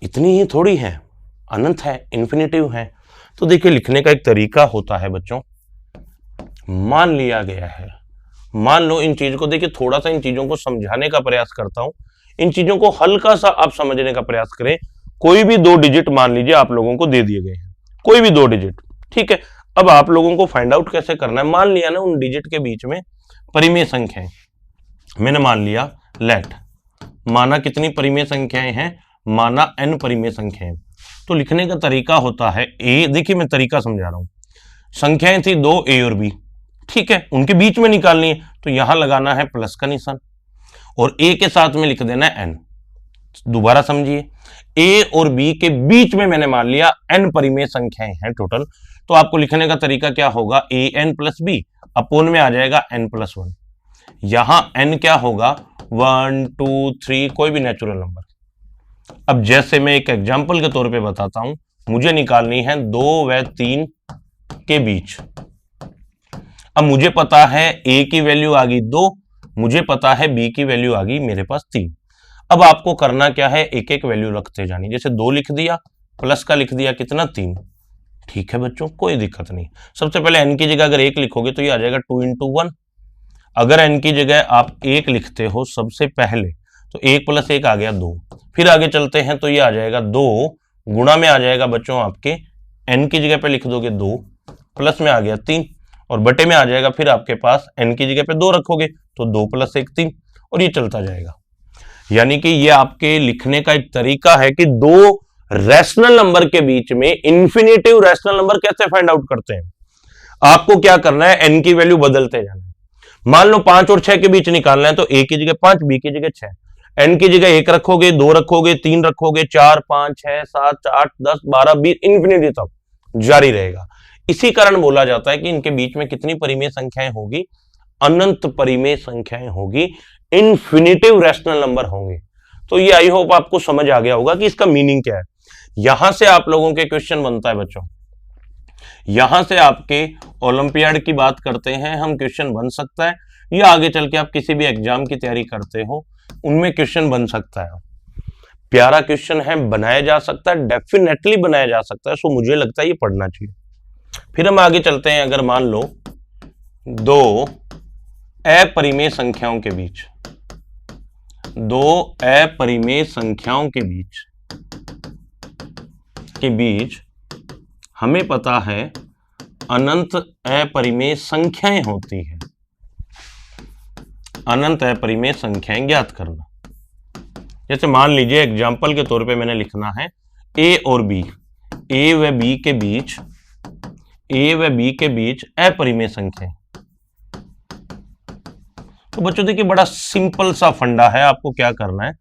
इतनी ही थोड़ी है, अनंत है, इन्फिनिटिव है। तो देखिए लिखने का एक तरीका होता है बच्चों, मान लिया गया है। मान लो इन चीजों को, देखिए थोड़ा सा इन चीजों को समझाने का प्रयास करता हूं, इन चीजों को हल्का सा आप समझने का प्रयास करें। कोई भी 2 डिजिट मान लीजिए आप लोगों को दे दिए गए हैं, कोई भी 2 डिजिट, ठीक है। अब आप लोगों को फाइंड आउट कैसे करना है, मान लिया ना उन डिजिट के बीच में परिमेय संख्याएं, मैंने मान लिया लेट, माना कितनी परिमेय संख्याएं हैं, माना n परिमेय संख्याएं। तो लिखने का तरीका होता है ए, देखिए मैं तरीका समझा रहा हूं, संख्याएं थी 2 ए और बी, ठीक है, उनके बीच में निकालनी है तो यहां लगाना है प्लस का निशान और ए के साथ में लिख देना है n। दोबारा समझिए, ए और बी के बीच में मैंने मान लिया n परिमेय संख्याएं हैं टोटल, तो आपको लिखने का तरीका क्या होगा, A N plus B, upon में आ जाएगा n+1। यहां n क्या होगा, 1 2 3, कोई भी नेचुरल नंबर। अब जैसे मैं एक एग्जांपल के तौर पे बताता हूं, मुझे निकालनी है 2 व 3 के बीच। अब मुझे पता है a की वैल्यू आ गई 2, मुझे पता है b की वैल्यू आ गई मेरे पास 3। अब आपको करना क्या है, एक एक वैल्यू रखते जानी। जैसे 2 लिख दिया, प्लस का लिख दिया कितना 3, ठीक है बच्चों, कोई दिक्कत नहीं। सबसे पहले n की जगह अगर 1 लिखोगे तो ये आ जाएगा 2 × 1। अगर n की जगह आप 1 लिखते हो सबसे पहले तो 1 + 1 आ गया 2, फिर आगे चलते हैं तो ये आ जाएगा 2 गुणा में आ जाएगा बच्चों आपके, n की जगह पे लिख दोगे 2, प्लस में आ गया 3 और बटे में आ जाएगा, फिर आपके पास n की जगह पे 2 रखोगे तो 2 + 1 3 और ये चलता जाएगा। यानी कि ये आपके लिखने का एक तरीका है कि 2 रैशनल नंबर के बीच में इन्फिनिटिव रैशनल नंबर कैसे फाइंड आउट करते हैं। आपको क्या करना है, n की वैल्यू बदलते जाना है। मान लो 5 और 6 के बीच निकालना है तो a की जगह 5, b की जगह 6, n की जगह 1 रखोगे, 2 रखोगे, 3 रखोगे, 4 5 6 7 8 10 12 20 इन्फिनिटी तक जारी रहेगा। इसी कारण बोला जाता है कि इनके बीच में कितनी परिमेय संख्याएं होगी, अनंत परिमेय संख्याएं होगी, इन्फिनिटिव रैशनल नंबर होंगे। तो ये आई होप आपको समझ आ गया होगा कि इसका मीनिंग क्या है। यहां से आप लोगों के क्वेश्चन बनता है बच्चों यहां से आपके ओलंपियाड की बात करते हैं हम, क्वेश्चन बन सकता है, या आगे चल के आप किसी भी एग्जाम की तैयारी करते हो उनमें क्वेश्चन बन सकता है। प्यारा क्वेश्चन है, बनाया जा सकता है, डेफिनेटली बनाया जा सकता है। सो मुझे लगता है ये पढ़ना चाहिए। फिर हम आगे चलते हैं। अगर मान लो दो अपरिमेय संख्याओं के बीच हमें पता है अनंत अपरिमेय संख्याएं होती हैं। अनंत अपरिमेय संख्याएं ज्ञात करना। जैसे मान लीजिए एग्जाम्पल के तौर पे मैंने लिखना है ए और बी, ए व बी के बीच अपरिमेय संख्या। तो बच्चों देखिए बड़ा सिंपल सा फंडा है। आपको क्या करना है,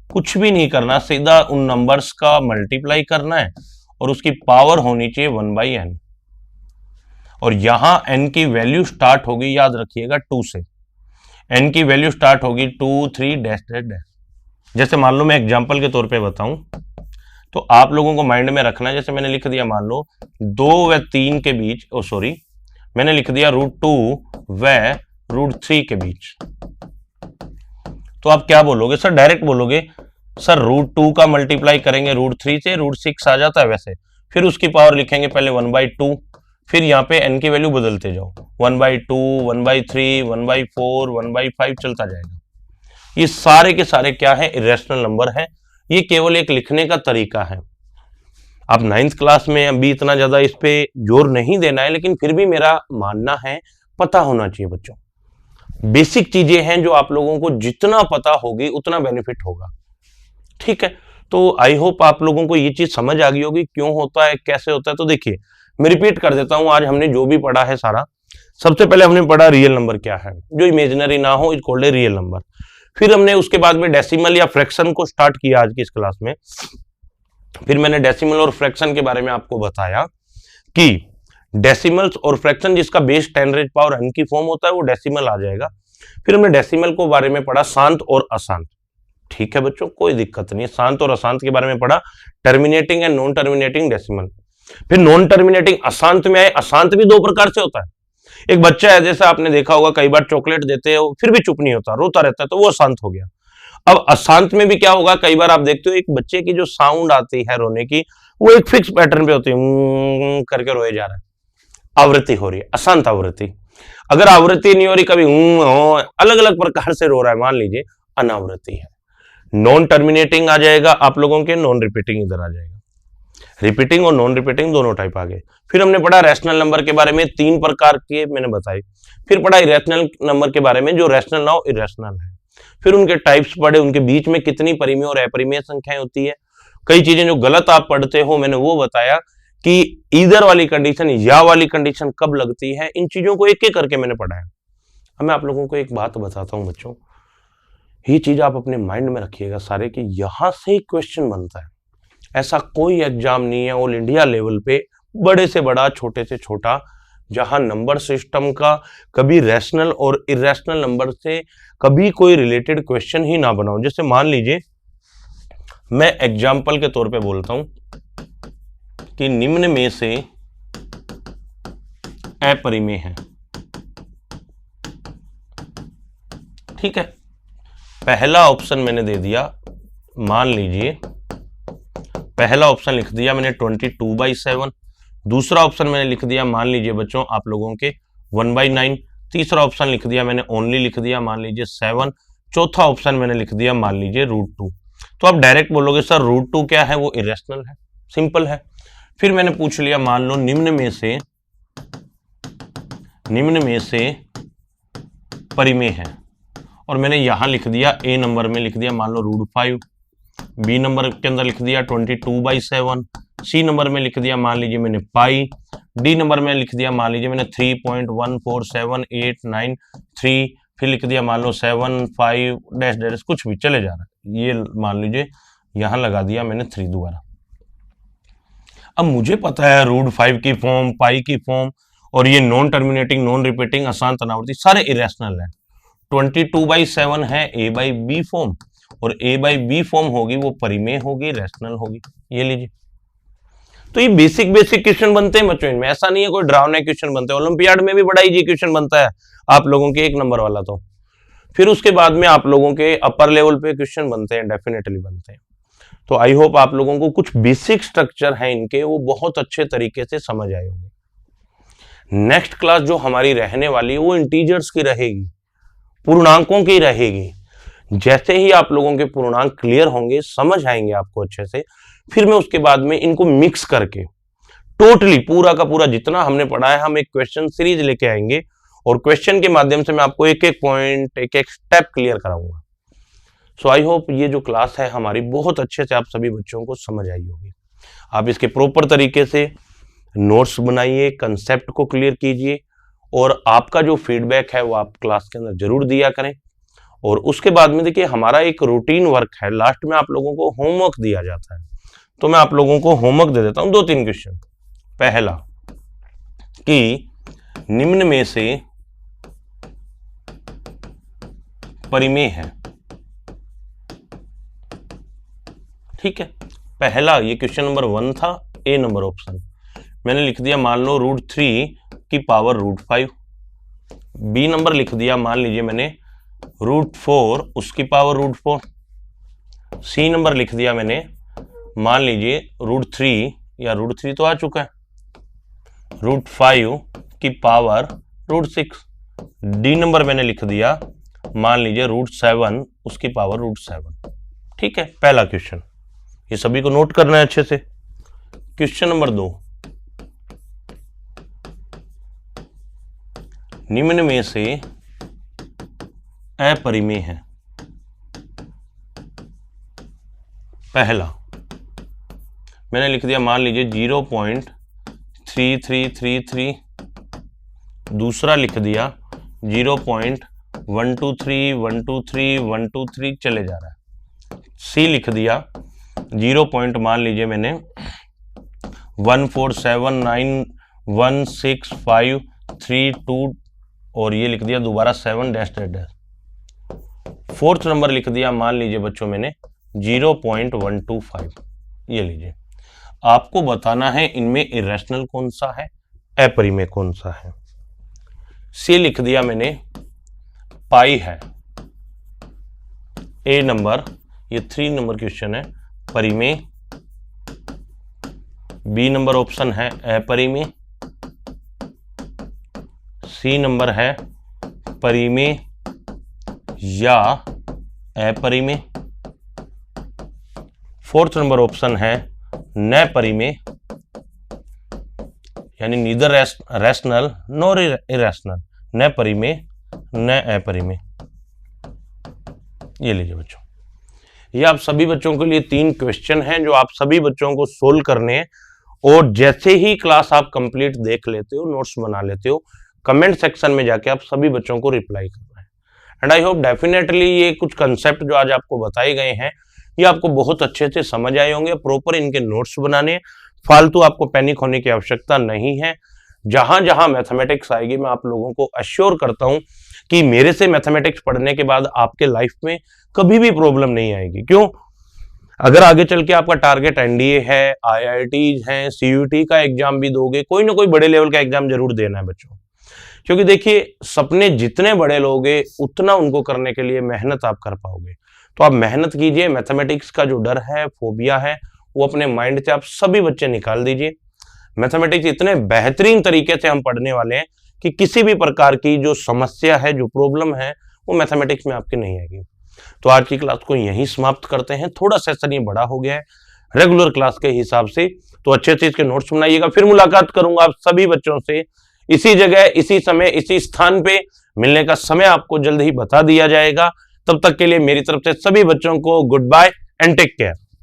कुछ भी नहीं करना, सीधा उन नंबर्स का मल्टीप्लाई करना है और उसकी पावर होनी चाहिए 1/n। और यहां n की वैल्यू स्टार्ट होगी, याद रखिएगा 2 से। n की वैल्यू स्टार्ट होगी 2 3 डैश डैश डैश। जैसे मान लो मैं एग्जांपल के तौर पे बताऊं तो आप लोगों को माइंड में रखना है। जैसे मैंने लिख दिया मान लो 2 व 3 के बीच, मैंने लिख दिया √2 व √3 के बीच। तो आप क्या बोलोगे सर, डायरेक्ट बोलोगे सर √2 का मल्टीप्लाई करेंगे √3 से, √6 आ जाता है वैसे, फिर उसकी पावर लिखेंगे पहले 1/2, फिर यहाँ पे n की वैल्यू बदलते जाओ 1/2 1/3 1/4 1/5 चलता जाएगा। ये सारे के सारे क्या है, इरेशनल नंबर है। ये केवल एक लिखने का तरीका है। आप 9th क्लास में अभी इतना ज्यादा इस पे जोर नहीं देना है, लेकिन फिर भी मेरा मानना है पता होना चाहिए बच्चों। बेसिक चीजें हैं जो आप लोगों को जितना पता होगी उतना बेनिफिट होगा। ठीक है, तो आई होप आप लोगों को ये चीज समझ आ गई होगी क्यों होता है, कैसे होता है। तो देखिए मैं रिपीट कर देता हूं, आज हमने जो भी पढ़ा है सारा, सबसे पहले हमने पढ़ा रियल नंबर क्या है, जो इमेजिनरी ना हो is called a real number. फिर हमने उसके बाद में डेसिमल या फ्रैक्शन को स्टार्ट किया आज की इस क्लास में। फिर मैंने डेसिमल और फ्रैक्शन के बारे में आपको बताया कि डेसिमल्स और फ्रैक्शन जिसका बेस 10⁻n की फॉर्म होता है वो डेसिमल आ जाएगा। फिर हमने डेसिमल को बारे में पढ़ा, शांत और अशांत। ठीक है बच्चों, कोई दिक्कत नहीं है। शांत और अशांत के बारे में पढ़ा, terminating and non terminating decimal. फिर नॉन टर्मिनेटिंग अशांत में आए। अशांत भी 2 प्रकार से होता है। एक बच्चा है, जैसा आपने देखा होगा कई बार चॉकलेट देते हो फिर भी चुप नहीं होता, रोता रहता है, तो वो अशांत हो गया। अब अशांत में भी क्या होगा, कई बार आप देखते हो एक बच्चे की जो साउंड आती है रोने की, वो एक फिक्स पैटर्न पे होती है, करके रोए जा रहा है, आवृत्ति हो रही है, अशांत आवृत्ति। अगर आवृत्ति नहीं हो रही, कभी अलग अलग प्रकार से रो रहा है, मान लीजिए अनावृत्ति है। नॉन टर्मिनेटिंग आ जाएगा आप लोगों के, नॉन रिपीटिंग इधर आ जाएगा। रिपीटिंग और नॉन रिपीटिंग दोनों टाइप आ गए। फिर हमने पढ़ा रैशनल नंबर के बारे में, 3 प्रकार के मैंने बताई। फिर पढ़ा इरेशनल नंबर के बारे में, जो रैशनल ना हो इरेशनल है। फिर उनके टाइप्स पढ़े, उनके बीच में कितनी परिमेय और अपरिमेय संख्याएं होती है। कई चीजें जो गलत आप पढ़ते हो मैंने वो बताया कि ईदर वाली कंडीशन, या वाली कंडीशन कब लगती है। इन चीजों को एक एक करके मैंने पढ़ाया। अब मैं आप लोगों को एक बात बताता हूं बच्चों, ये चीज आप अपने माइंड में रखिएगा सारे, कि यहां से क्वेश्चन बनता है। ऐसा कोई एग्जाम नहीं है ऑल इंडिया लेवल पे, बड़े से बड़ा छोटे से छोटा, जहां नंबर सिस्टम का कभी रैशनल और इरेशनल नंबर से कभी कोई रिलेटेड क्वेश्चन ही ना बनाओ। जैसे मान लीजिए मैं एग्जाम्पल के तौर पे बोलता हूं कि निम्न में से अपरिमेय है। ठीक है, पहला ऑप्शन मैंने दे दिया, मान लीजिए पहला ऑप्शन लिख दिया मैंने 22/7। दूसरा ऑप्शन मैंने लिख दिया मान लीजिए बच्चों आप लोगों के 1/9। तीसरा ऑप्शन लिख दिया मैंने ओनली लिख दिया मान लीजिए 7। चौथा ऑप्शन मैंने लिख दिया मान लीजिए √2। तो आप डायरेक्ट बोलोगे सर √2 क्या है, वो इरेशनल है, सिंपल है। फिर मैंने पूछ लिया मान लो निम्न में से परिमेय है, और मैंने यहां लिख दिया ए नंबर में लिख दिया मान लो √5, बी नंबर के अंदर लिख दिया 22/7, सी नंबर में लिख दिया मान लीजिए मैंने पाई, डी नंबर में लिख दिया मान लीजिए मैंने 3.14783, फिर लिख दिया मान लो 7 5 कुछ भी चले जा रहा है, ये मान लीजिए यहां लगा दिया मैंने 3 दोबारा। अब मुझे पता है √5 की फॉर्म, पाई की फॉर्म, और ये नॉन टर्मिनेटिंग, नॉन रिपीटिंग, अशांत, अनावर्ती सारे इरेशनल है। 22/7 है A/B फॉर्म, और A/B फॉर्म होगी वो परिमेय होगी, रैशनल होगी। ये लीजिए तो ये बेसिक बेसिक क्वेश्चन बनते हैं बच्चों, इनमें ऐसा नहीं है कोई डरावने क्वेश्चन बनते हैं। ओलंपियाड में भी बड़ा इजी क्वेश्चन बनता है आप लोगों के 1 नंबर वाला। तो फिर उसके बाद में आप लोगों के अपर लेवल पे क्वेश्चन बनते हैं, डेफिनेटली बनते हैं। तो आई होप आप लोगों को कुछ बेसिक स्ट्रक्चर है इनके वो बहुत अच्छे तरीके से समझ आए होंगे। नेक्स्ट क्लास जो हमारी रहने वाली है वो इंटीजर्स की रहेगी, पूर्णांकों की रहेगी। जैसे ही आप लोगों के पूर्णांक क्लियर होंगे, समझ आएंगे आपको अच्छे से, फिर मैं उसके बाद में इनको मिक्स करके टोटली पूरा का पूरा जितना हमने पढ़ा है हम एक क्वेश्चन सीरीज लेके आएंगे और क्वेश्चन के माध्यम से मैं आपको एक एक पॉइंट, एक एक स्टेप क्लियर कराऊंगा। सो आई होप ये जो क्लास है हमारी बहुत अच्छे से आप सभी बच्चों को समझ आई होगी। आप इसके प्रॉपर तरीके से नोट्स बनाइए, कंसेप्ट को क्लियर कीजिए और आपका जो फीडबैक है वो आप क्लास के अंदर जरूर दिया करें। और उसके बाद में देखिए हमारा एक रूटीन वर्क है, लास्ट में आप लोगों को होमवर्क दिया जाता है। तो मैं आप लोगों को होमवर्क दे देता हूं 2-3 क्वेश्चन। पहला कि निम्न में से परिमेय है, ठीक है। पहला ये क्वेश्चन नंबर 1 था, ए नंबर ऑप्शन। मैंने लिख दिया मान लो √3 की पावर √5। बी नंबर लिख दिया मान लीजिए मैंने √4 उसकी पावर √4। सी नंबर लिख दिया मैंने मान लीजिए √3 या √3 तो आ चुका है, √5 की पावर √6। डी नंबर मैंने लिख दिया मान लीजिए √7 उसकी पावर √7। ठीक है, पहला क्वेश्चन ये सभी को नोट करना है अच्छे से। क्वेश्चन नंबर 2, निम्न में से अपरिमेय है। पहला मैंने लिख दिया मान लीजिए 0.3333, दूसरा लिख दिया 0.123 123 123 चले जा रहा है। सी लिख दिया 0. मान लीजिए मैंने 147916532 और ये लिख दिया दोबारा 7 डैश। फोर्थ नंबर लिख दिया मान लीजिए बच्चों मैंने 0.125। ये लीजिए, आपको बताना है इनमें इरेशनल कौन सा है, अपरिमेय कौन सा है। सी लिख दिया मैंने पाई है। ए नंबर ये 3 नंबर क्वेश्चन है परिमेय। बी नंबर ऑप्शन है अपरिमेय। सी नंबर है परिमेय या अपरिमेय। फोर्थ नंबर ऑप्शन है न परिमेय, यानी नीदर रैशनल नॉर इरेशनल, न परिमेय न अपरिमेय। ये लीजिए बच्चों, ये आप सभी बच्चों के लिए 3 क्वेश्चन हैं जो आप सभी बच्चों को सोल्व करने हैं। और जैसे ही क्लास आप कंप्लीट देख लेते हो, नोट्स बना लेते हो, कमेंट सेक्शन में जाके आप सभी बच्चों को रिप्लाई करना है। एंड आई होप डेफिनेटली ये कुछ कंसेप्ट जो आज आपको बताए गए हैं ये आपको बहुत अच्छे से समझ आए होंगे। प्रॉपर इनके नोट्स बनाने, फालतू आपको पैनिक होने की आवश्यकता नहीं है। जहां जहां मैथमेटिक्स आएगी मैं आप लोगों को अश्योर करता हूं कि मेरे से मैथमेटिक्स पढ़ने के बाद आपके लाइफ में कभी भी प्रॉब्लम नहीं आएगी। क्यों? अगर आगे चल के आपका टारगेट एनडीए है, IITs है, CUT का एग्जाम भी दोगे, कोई ना कोई बड़े लेवल का एग्जाम जरूर देना है बच्चों। क्योंकि देखिए सपने जितने बड़े लोगे उतना उनको करने के लिए मेहनत आप कर पाओगे। तो आप मेहनत कीजिए। मैथमेटिक्स का जो डर है, फोबिया है, वो अपने माइंड से आप सभी बच्चे निकाल दीजिए। मैथमेटिक्स इतने बेहतरीन तरीके से हम पढ़ने वाले हैं कि किसी भी प्रकार की जो समस्या है, जो प्रॉब्लम है, वो मैथमेटिक्स में आपके नहीं आएगी। तो आज की क्लास को यहीं समाप्त करते हैं। थोड़ा सेशन ये बड़ा हो गया है रेगुलर क्लास के हिसाब से, तो अच्छे से इसके नोट्स बनाइएगा। फिर मुलाकात करूंगा आप सभी बच्चों से इसी जगह, इसी समय, इसी स्थान पे। मिलने का समय आपको जल्द ही बता दिया जाएगा। तब तक के लिए मेरी तरफ से सभी बच्चों को goodbye and take care.